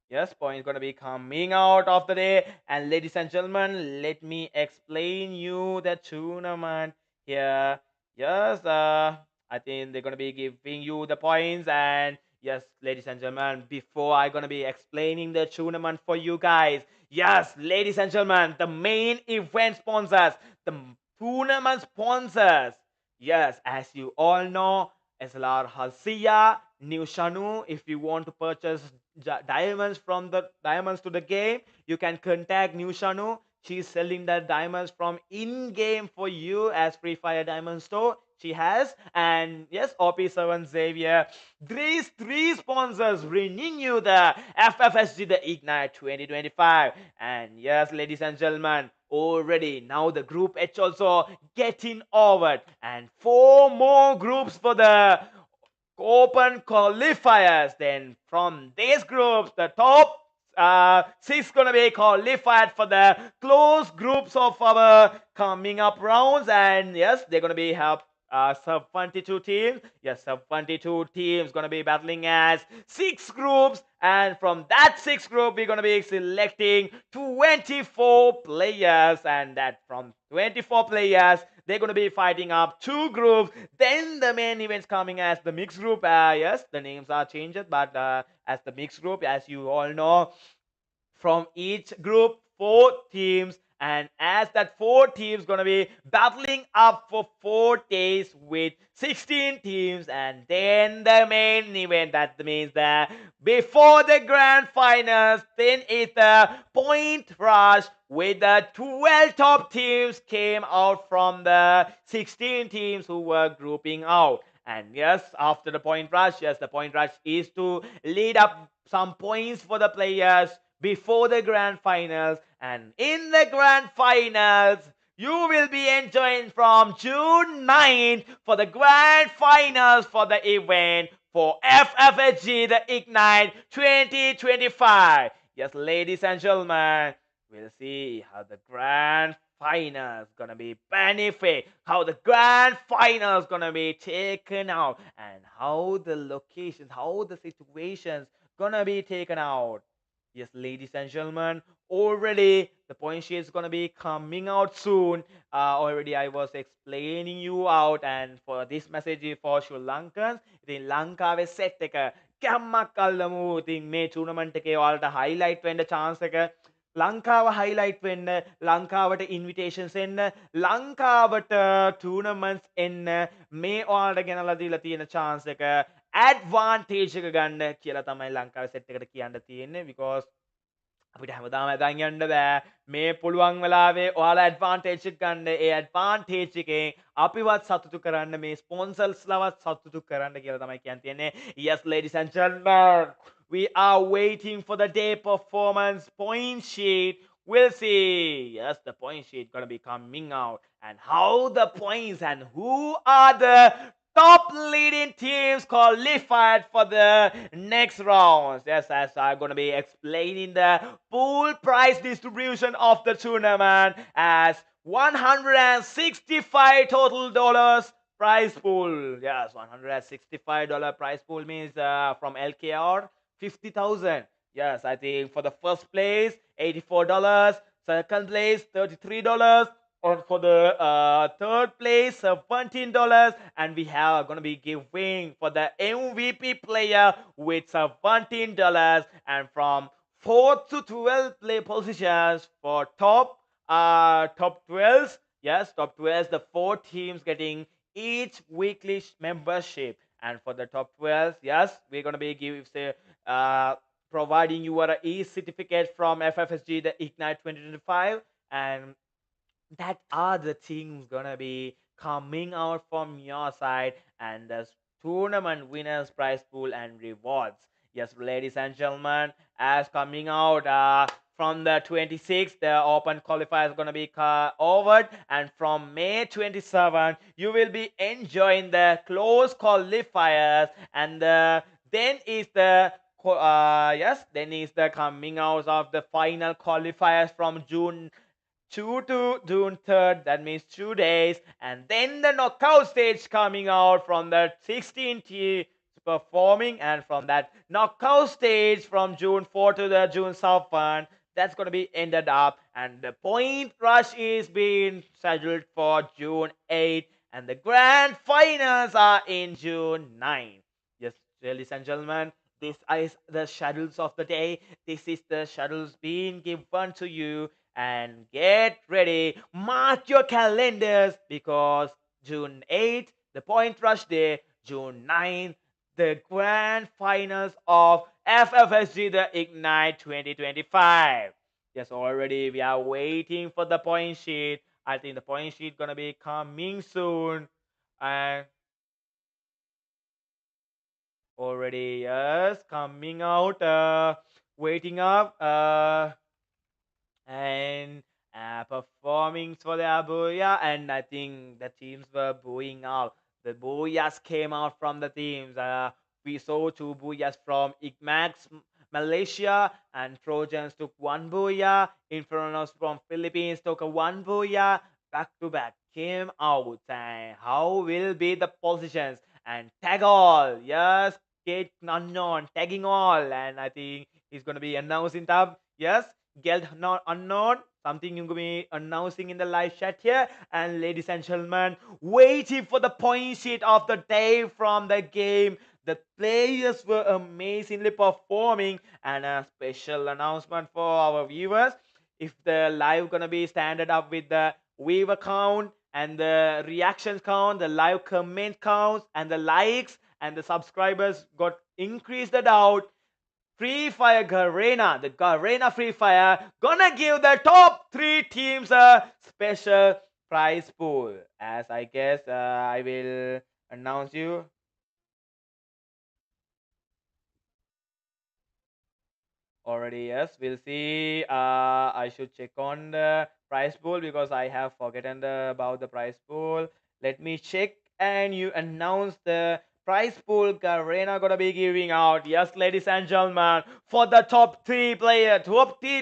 Yes, points gonna be coming out of the day. And ladies and gentlemen, let me explain you the tournament here. Yes, I think they're gonna be giving you the points. And yes, ladies and gentlemen, before I gonna be explaining the tournament for you guys, yes, ladies and gentlemen, the main event sponsors, the tournament sponsors. Yes, as you all know, SLR Halcia, New SHANU. If you want to purchase diamonds from the diamonds to the game, you can contact New SHANU. She's selling the diamonds from in-game for you as Free Fire Diamond Store. She has. And yes, OP7 Xavier. These 3 sponsors bringing you the FFSG the IGNITE 2025. And yes, ladies and gentlemen, already now the group H also getting over, and 4 more groups for the open qualifiers. Then from these groups, the top 6 gonna be qualified for the close groups of our coming up rounds. And yes, they're gonna be help sub 22 teams. Yes, sub 22 teams gonna be battling as 6 groups, and from that 6 group we're gonna be selecting 24 players, and that from 24 players they're gonna be fighting up 2 groups. Then the main events coming as the mixed group. Yes, the names are changed, but as the mixed group, as you all know, from each group 4 teams, and as that 4 teams gonna be battling up for 4 days with 16 teams. And then the main event, that means that before the grand finals, then it's the point rush with the 12 top teams came out from the 16 teams who were grouping out. And yes, after the point rush, yes, the point rush is to lead up some points for the players before the grand finals. And in the grand finals, you will be enjoying from June 9th for the grand finals for the event for FFSG the IGNITE 2025. Yes, ladies and gentlemen, we'll see how the grand finals gonna be benefit, how the grand finals gonna be taken out, and how the locations, how the situations gonna be taken out. Yes, ladies and gentlemen, already The point sheet is gonna be coming out soon. Already I was explaining you out, and for this message is for Sri Lankans. ඉතින් ලංකාවේ set එක කැම්මක් අල්ලමු. ඉතින් මේ tournament එකේ ඔයාලට highlight වෙන්න chance එක, ලංකාව highlight වෙන්න, ලංකාවට invitations එන්න, ලංකාවට tournaments එන්න, මේ ඔයාලට ගෙනලා දීලා තියෙන chance එක advantage එක ගන්න කියලා තමයි ලංකාවේ සෙට් එකට කියන්න තියෙන්නේ. because අපිට හැමදාම ඇදන් යන්න බෑ. මේ පුළුවන් වෙලාවේ ඔයාලා ඇඩ්වාන්ටේජ් එක ගන්න. ඒ ඇඩ්වාන්ටේජ් එකෙන් අපිවත් සතුටු කරන්න, මේ ස්පොන්සර්ස් ලවත් සතුටු කරන්න කියලා තමයි කියන්න තියෙන්නේ. Yes, ladies and gentlemen, we are waiting for the day performance point sheet. We'll see. Yes, the point sheet gonna be coming out, and how the points and who are the top leading teams qualified for the next rounds. Yes, as I'm going to be explaining the pool price distribution of the tournament as $165 total dollars prize pool. Yes, $165 prize pool means from LKR 50,000. Yes, I think for the first place $84, second place $33, or for the third place $17, and we have gonna be giving for the MVP player with $17, and from 4th to 12th play positions for top 12s. Yes, top 12s, the 4 teams getting each weekly membership, and for the top 12s, yes, we're gonna be providing you an e-certificate from FFSG the IGNITE 2025, and that are the things gonna be coming out from your side, and the tournament winners prize pool and rewards. Yes, ladies and gentlemen, as coming out from the 26th, the open qualifier is gonna be over, and from May 27 you will be enjoying the close qualifiers, and then is the then is the coming out of the final qualifiers from June 2 to June 3rd, that means 2 days, and then the knockout stage coming out from the 16 teams performing, and from that knockout stage from June 4 to the June 7, that's going to be ended up, and the point rush is being scheduled for June 8, and the grand finals are in June 9. Yes, ladies and gentlemen, this is the schedules of the day. This is the schedules being given to you, and get ready, mark your calendars, because June 8th, the point rush day, June 9th, the grand finals of FFSG the IGNITE 2025. Yes, already we are waiting for the point sheet. I think the point sheet gonna be coming soon, and already, yes, coming out, waiting up, and performing for the booyah, and I think the teams were booing out. The booyahs came out from the teams. We saw 2 booyahs from INIGMAX Malaysia, and Trojans took 1 booyah. Infernos from Philippines took a 1 booyah. Back to back came out, and how will be the positions? And tag all, yes, get unknown, tagging all, and I think he's gonna be announcing tab. Yes, get not unknown, something you're gonna be announcing in the live chat here. And ladies and gentlemen, waiting for the point sheet of the day from the game. The players were amazingly performing, and a special announcement for our viewers. If the live gonna be standard up with the viewer count and the reactions count, the live comment counts, and the likes and the subscribers got increased out, freefiregarena, the garenafreefire, gonna give the top 3 teams a special prize pool. As I guess I will announce you. Already, yes, we'll see. I should check on the prize pool because I have forgotten about the prize pool. Let me check, and you announce the prize pool Garena gonna be giving out. Yes, ladies and gentlemen, for the top 3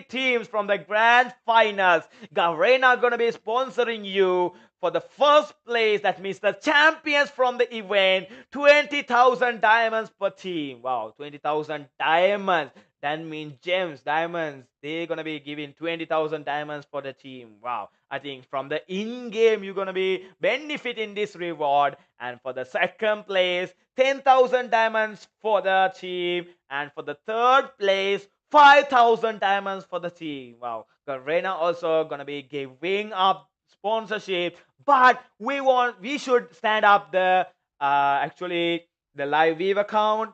teams from the grand finals, Garena gonna be sponsoring you for the first place, that means the champions from the event, 20,000 diamonds per team. Wow, 20,000 diamonds. That means gems, diamonds. They're gonna be giving 20,000 diamonds for the team. Wow. I think from the in-game, you're gonna be benefiting this reward. And for the second place, 10,000 diamonds for the team. And for the third place, 5,000 diamonds for the team. Wow. Garena also gonna be giving up sponsorship, but we should stand up the actually the live viewer count,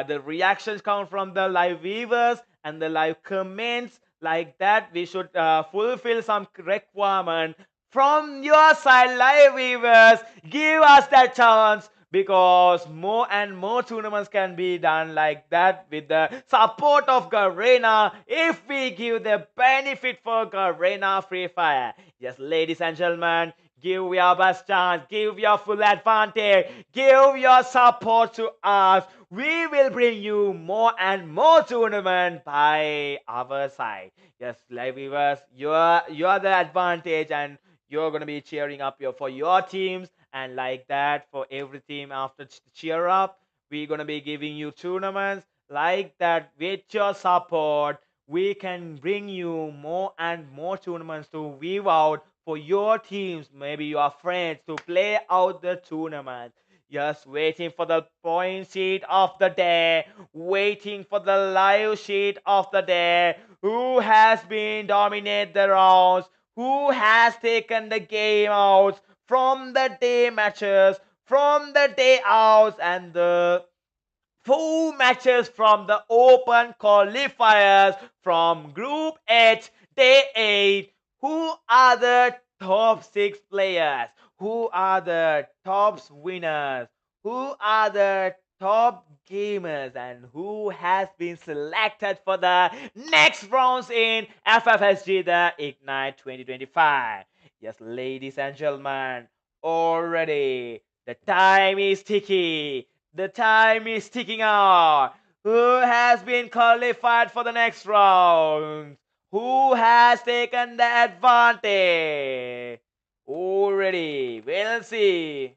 the reactions count from the live viewers and the live comments. Like that, we should fulfill some requirement from your side, live viewers. Give us that chance, because more and more tournaments can be done like that with the support of Garena, if we give the benefit for Garena Free Fire. Yes, ladies and gentlemen, give your best chance, give your full advantage, give your support to us. We will bring you more and more tournament by our side. Yes, live viewers, you're the advantage, and you're gonna be cheering up for your teams. And like that, for every team after cheer up, we're gonna be giving you tournaments. Like that, with your support, we can bring you more and more tournaments to weave out for your teams, maybe your friends, to play out the tournament. Just waiting for the point sheet of the day, waiting for the live sheet of the day. Who has been dominate the rounds? Who has taken the game out from the day matches, from the day outs, and the 4 matches from the open qualifiers from Group H, Day 8. Who are the top 6 players? Who are the top winners? Who are the top gamers? And who has been selected for the next rounds in FFSG the IGNITE 2025? Yes, ladies and gentlemen, already the time is ticking. The time is ticking out. Who has been qualified for the next round? Who has taken the advantage? Already, we'll see.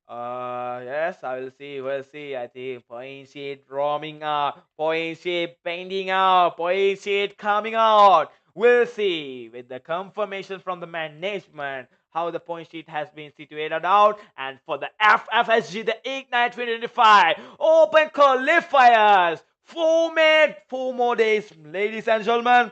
Yes, I will see. We'll see. I think point sheet roaming out, point sheet painting out, point sheet coming out. We'll see with the confirmation from the management how the point sheet has been situated out. And for the FFSG, the IGNITE 2025 Open Qualifiers, 4 more days, ladies and gentlemen.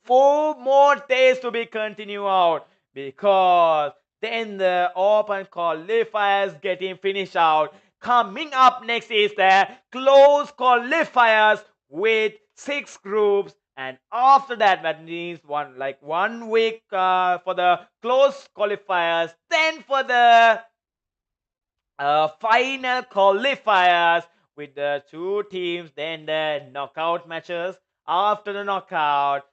4 more days to be continued out, because then the open qualifiers getting finished out. Coming up next is the closed qualifiers with 6 groups, and after that, that means 1 week for the closed qualifiers. Then for the final qualifiers with the 2 teams, then the knockout matches. After the knockout,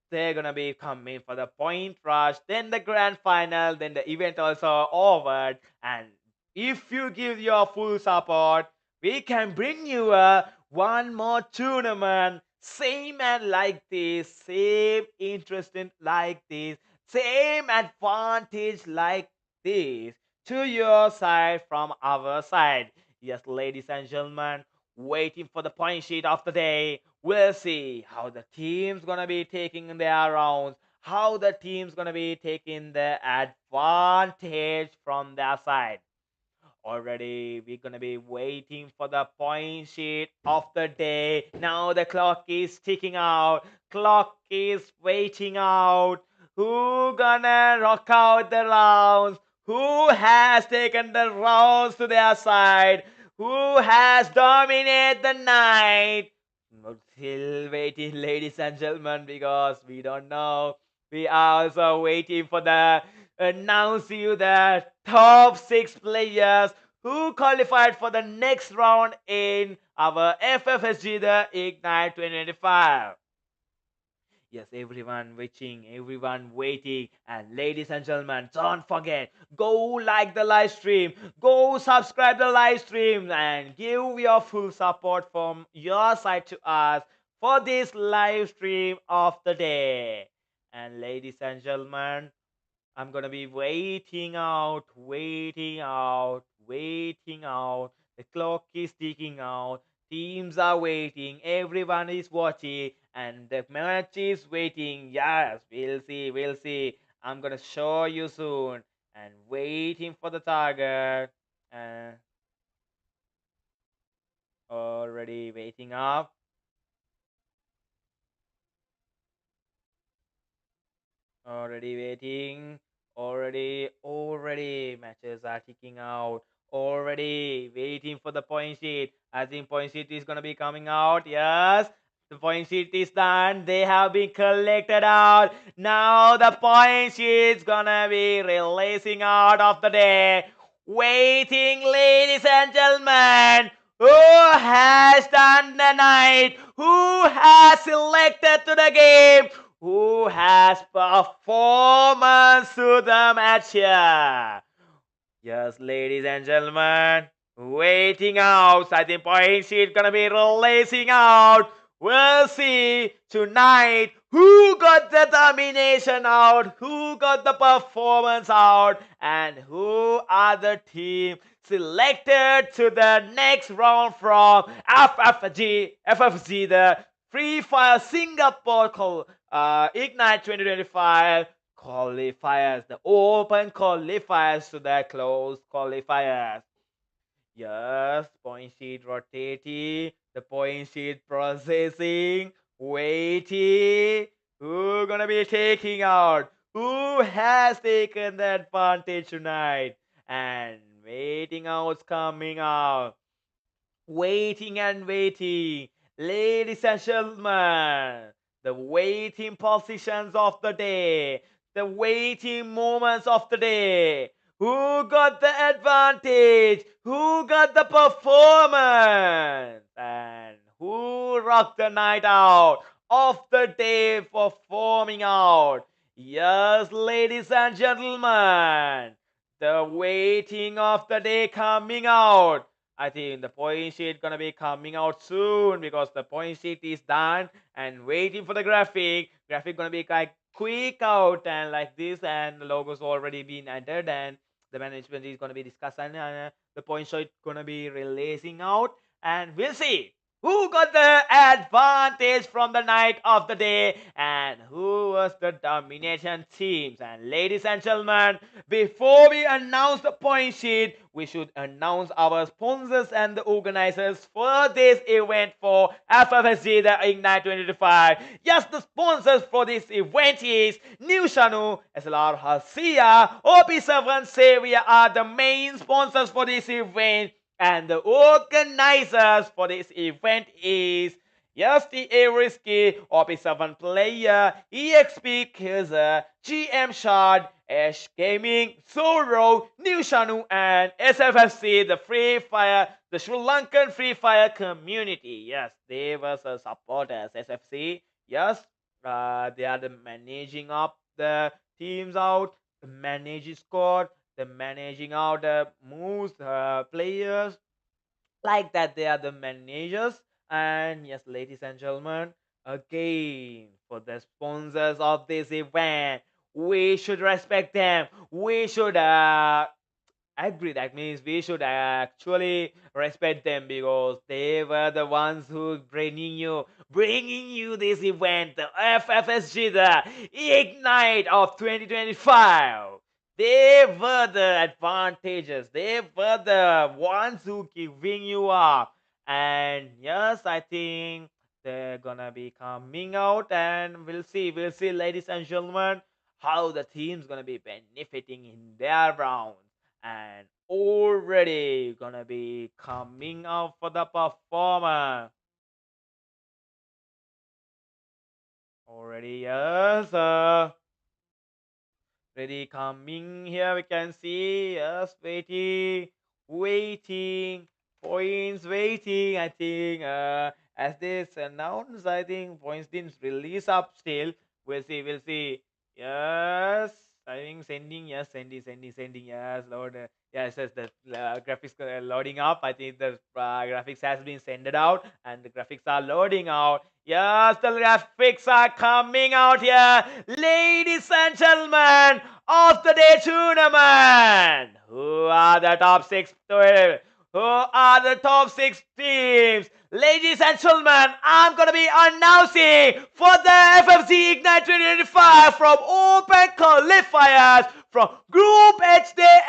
they're gonna be coming for the point rush, then the grand final, then the event also over. And if you give your full support, we can bring you a 1 more tournament, same and like this, same interesting like this, same advantage like this, to your side from our side. Yes, ladies and gentlemen, waiting for the point sheet of the day. We'll see how the team's gonna be taking their rounds, how the team's gonna be taking the advantage from their side. Already, we're gonna be waiting for the point sheet of the day. Now the clock is ticking out. Clock is waiting out. Who gonna rock out the rounds? Who has taken the rounds to their side? Who has dominated the night? Still waiting, ladies and gentlemen, because we don't know. We are also waiting for the announce you the top 6 players who qualified for the next round in our FFSG the IGNITE 2025. Yes, everyone watching, everyone waiting. And ladies and gentlemen, don't forget, go like the live stream, go subscribe the live stream, and give your full support from your side to us for this live stream of the day. And ladies and gentlemen, I'm gonna be waiting out, waiting out. The clock is ticking out. Teams are waiting. Everyone is watching, and the match is waiting. Yes, we'll see. We'll see. I'm gonna show you soon. And waiting for the target. And already waiting up. Already waiting. Already matches are ticking out. Already waiting for the point sheet. I think point sheet is gonna be coming out. Yes. The point sheet is done. They have been collected out. Now the point sheet's gonna be releasing out of the day. Waiting, ladies and gentlemen. Who has done the night? Who has selected to the game? Who has performance to the match here? Yes, ladies and gentlemen, waiting out. I think point sheet gonna be releasing out. We'll see tonight who got the domination out, who got the performance out, and who are the team selected to the next round from FFG, the Free Fire Singapore Ignite 2025 qualifiers, the open qualifiers to the closed qualifiers. Yes, point sheet rotating, the point sheet processing, waiting. Who gonna be taking out? Who has taken the advantage tonight? And waiting out's coming out. Waiting and waiting. Ladies and gentlemen, the waiting positions of the day, the waiting moments of the day. Who got the advantage? Who got the performance? And who rocked the night out of the day performing out? Yes, ladies and gentlemen, the waiting of the day coming out. I think the point sheet gonna be coming out soon because the point sheet is done and waiting for the graphic. Graphic gonna be like quick out and like this, and the logo's already been entered and the management is gonna be discussing and the point sheet gonna be releasing out, and we'll see who got the advantage from the night of the day and who was the domination teams. And ladies and gentlemen, before we announce the point sheet, we should announce our sponsors and the organizers for this event for FFSG the Ignite 2025. Yes, the sponsors for this event is New SHANU, SLR Hasia, OP7 Xavier are the main sponsors for this event. And the organizers for this event is yes, the Risky, OP7 Player, EXP KARCER, GM SHAD, Ash Gaming, ZORRO, New SHANU, and SFFC, the Free Fire, the Sri Lankan Free Fire community. Yes, they were the supporters, SFC. Yes, they are the managing up the teams out, the managing squad, the managing out the moves, players, like that. They are the managers. And yes, ladies and gentlemen, again, for the sponsors of this event, we should respect them. We should agree. That means we should actually respect them because they were the ones who bringing you this event, the FFSG, the Ignite of 2025. They were the advantages. They were the ones who giving you up. And yes, I think they're gonna be coming out, and we'll see, ladies and gentlemen, how the team's gonna be benefiting in their rounds and already gonna be coming out for the performance. Already, yes, ready coming here. We can see, yes, waiting, points waiting. I think, as this announced, I think points didn't release up still. We'll see. Yes, I think sending, yes, sending, yes, load. Yes, yes, the graphics loading up. I think the graphics has been sent out and the graphics are loading out. Yes, the graphics are coming out here. Ladies and gentlemen, of the day tournament. Who are the top 6? Who are the top 6 teams? Ladies and gentlemen, I'm gonna be announcing for the FFSG IGNITE 2025 from Open Qualifiers from Group H Day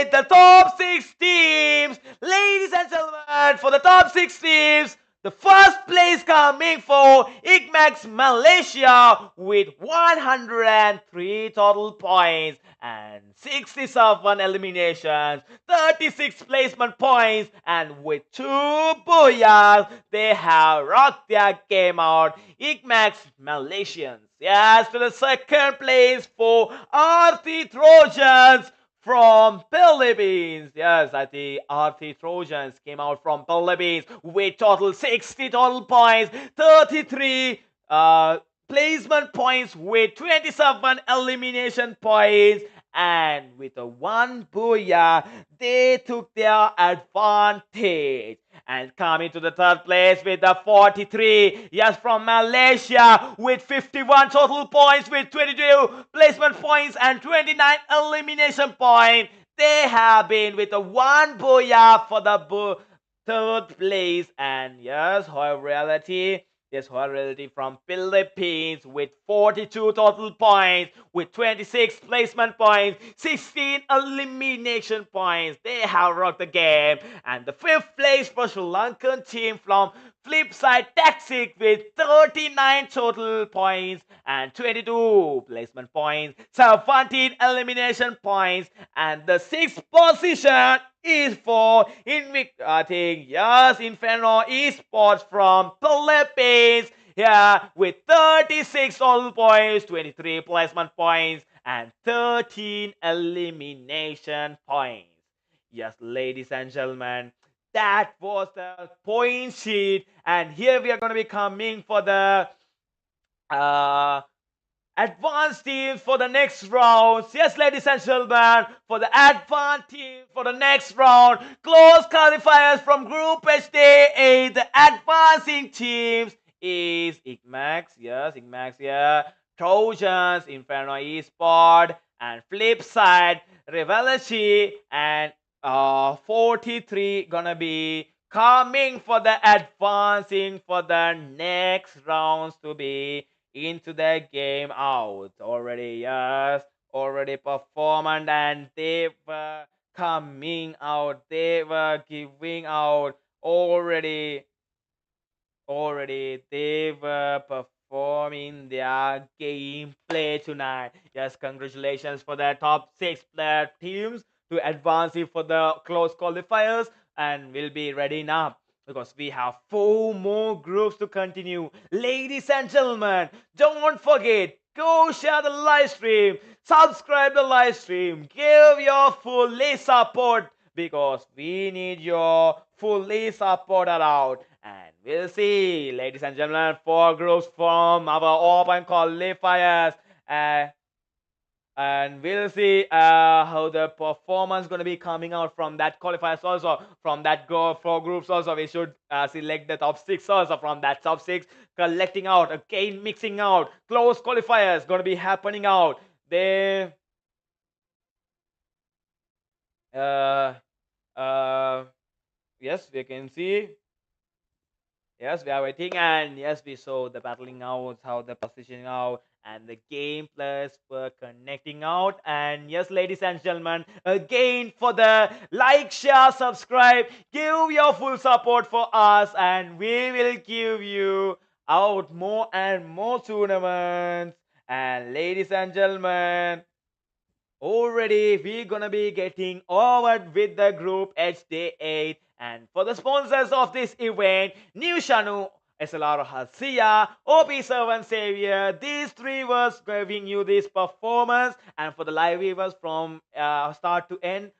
8, the top 6 teams. Ladies and gentlemen, for the top 6 teams, the first place coming for INVICTUS Malaysia with 103 total points and 67 eliminations, 36 placement points, and with 2 booyahs, they have rocked their game out. INVICTUS Malaysians. Yes, to the second place for RT Trojans from Philippines. Yes, I think RT Trojans came out from Philippines with total 60 total points, 33 placement points with 27 elimination points, and with a 1 booyah, they took their advantage. And coming to the third place with the 43, yes, from Malaysia with 51 total points with 22 placement points and 29 elimination points. They have been with a 1 booyah for the third place. And yes, reality. Yes, reality from Philippines with 42 total points, with 26 placement points, 16 elimination points. They have rocked the game. And the fifth place for Sri Lankan team from Flipside Tactic with 39 total points and 22 placement points, 17 elimination points, and the sixth position is for INFERNO Esports from Philippines. Yeah, with 36 total points, 23 placement points, and 13 elimination points. Yes, ladies and gentlemen, that was the point sheet, and here we are going to be coming for the advanced teams for the next round. Yes, ladies and gentlemen, for the advanced team for the next round, close qualifiers from Group H Day 8, the advancing teams is INVICTUS, yes, INVICTUS, yeah, Trojans, INFERNO Esport, and Flipside, RIVALITY, and 43 gonna be coming for the advancing for the next rounds to be into the game out already. Yes, already performed, and they were coming out, they were giving out already they were performing their gameplay tonight. Yes, congratulations for the top 6 player teams to advancing for the close qualifiers, and will be ready now because we have 4 more groups to continue. Ladies and gentlemen, don't forget, go share the live stream, subscribe the live stream, give your fully support because we need your fully support out. And we'll see, ladies and gentlemen, 4 groups from our open qualifiers. And we'll see how the performance going to be coming out from that qualifiers also. From that 4 groups also, we should select the top 6 also. From that top 6, collecting out, again mixing out, close qualifiers going to be happening out. They yes, we can see. Yes, we are waiting, and yes, we saw the battling out, how the positioning out, and the game players were connecting out. And yes, ladies and gentlemen, again for the like, share, subscribe, give your full support for us, and we will give you out more and more tournaments. And ladies and gentlemen, already we're gonna be getting over with the group H Day 8, and for the sponsors of this event, New SHANU, SLR Hasia, OP7 Savior, these 3 was giving you this performance. And for the live viewers from start to end,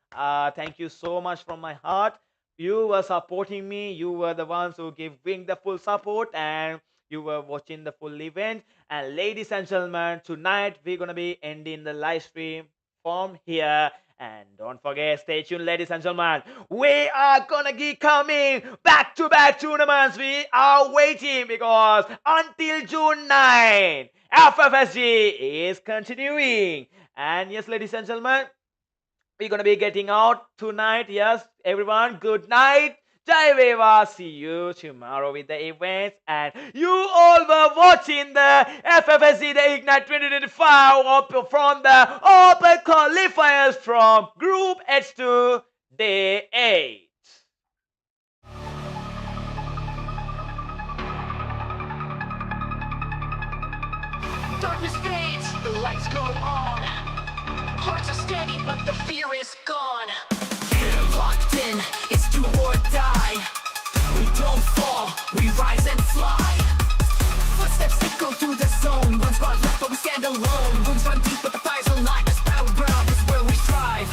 thank you so much from my heart. You were supporting me, you were the ones who giving the full support, and you were watching the full event. And ladies and gentlemen, tonight we're gonna be ending the live stream from here, And don't forget, stay tuned, ladies and gentlemen. We are gonna be coming back-to-back tournaments. We are waiting because until June 9, FFSG is continuing. And yes, ladies and gentlemen, we're gonna be getting out tonight. Yes, everyone, good night. Jai Veva. See you tomorrow with the events. And you all were watching the FFSG the Ignite 2025 from the Open Qualifiers from Group H to Day 8. Darkness fades, the lights go on. Hearts are steady, but the fear is gone. We're locked in, it's do or die. We don't fall, we rise and fly. Footsteps echo through the zone. One squad left, but we stand alone. Wounds run deep, but the fire's alive. This battleground is where we thrive.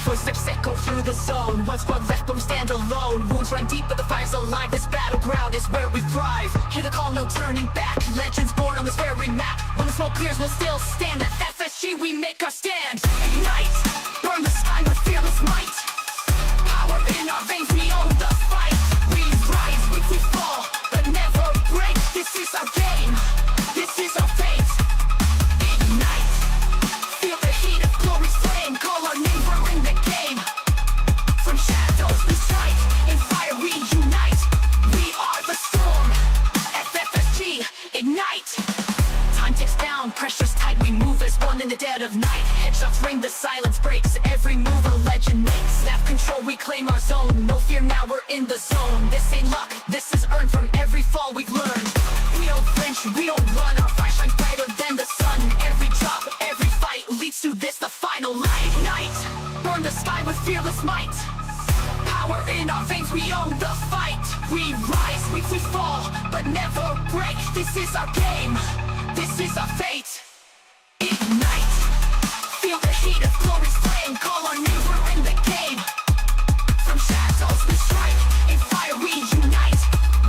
Footsteps echo through the zone. One squad left, but we stand alone. Wounds run deep, but the fire's alive. This battleground is where we thrive. Hear the call, no turning back. Legends born on this very map. When the smoke clears, we'll still stand. At FSG, we make our stand. Ignite, burn the sky with fearless might. Power in our veins, we own the fight. We rise, we fall, but never break. This is our game, this is our fate. Ignite, feel the heat of glory's flame. Call our name, we're in the game. From shadows we strike, in fire we unite. We are the storm, FFSG Ignite. Time ticks down, pressure's tight, we move as one in the dead of night. Headshots ring, the silence breaks, every move a legend makes. Snap control, we claim our zone, no fear now we're in the zone. This ain't luck, this is earned from every fall we've learned. We don't flinch, we don't run, our fire shines brighter than the sun. Every drop, every fight leads to this, the final light. Ignite, burn the sky with fearless might. Power in our veins, we own the fight. We rise, we fall, but never break. This is our game, this is our fate. Ignite, feel the heat of glory's flame. Call our name, we're in the game. From shadows we strike, in fire we unite.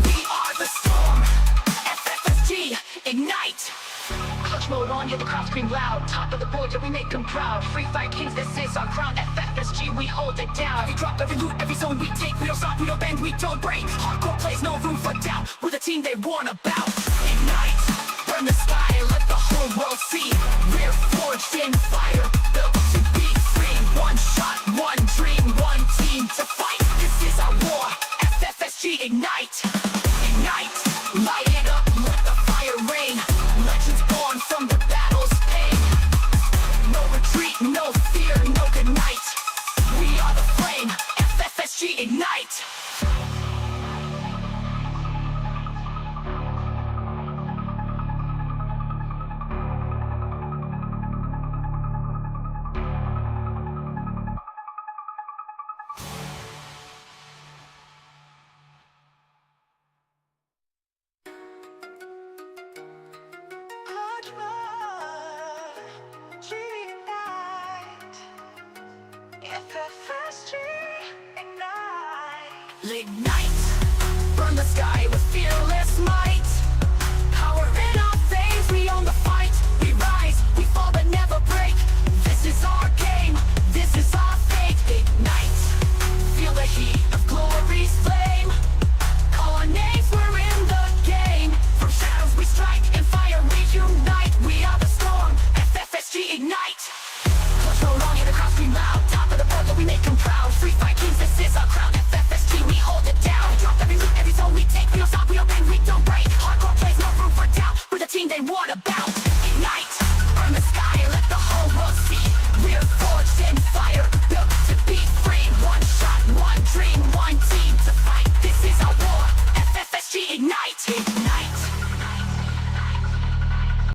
We are the storm, FFSG Ignite. Clutch mode on, hear the crowd scream loud. Top of the board, yeah, we make them proud. Free fire kings, this is our crown. FFSG, we hold it down. Every drop, every loot, every zone we take. We don't stop, we don't bend, we don't break. Hardcore plays, no room for doubt. We're the team they warn about. Ignite, burn the sky, let the whole world see. We're forged in fire, built to be free. One shot, one dream, one team to fight. This is our war, FFSG Ignite. Ignite, light it up, let the fire rain. Legends born from the battle's pain. No retreat, no fear, no goodnight. We are the flame, FFSG Ignite. FFSG Ignite. Ignite, burn the sky with fearless might. Power in our veins, we own the fight. We rise, we fall but never break. This is our game, this is our fate. Ignite, feel the heat of glory's flame. Call our names, we're in the game. From shadows we strike, in fire we unite. We are the storm, FFSG Ignite. Clutch roll on, hear the crowd scream loud. Top of the board, we make them proud. Free fire kings, this is our crown. FFSG, we hold it down. Drop every loot, every zone we take. We don't stop, we don't bend, we don't break. Hardcore plays, no room for doubt. We're the team they want about. Ignite.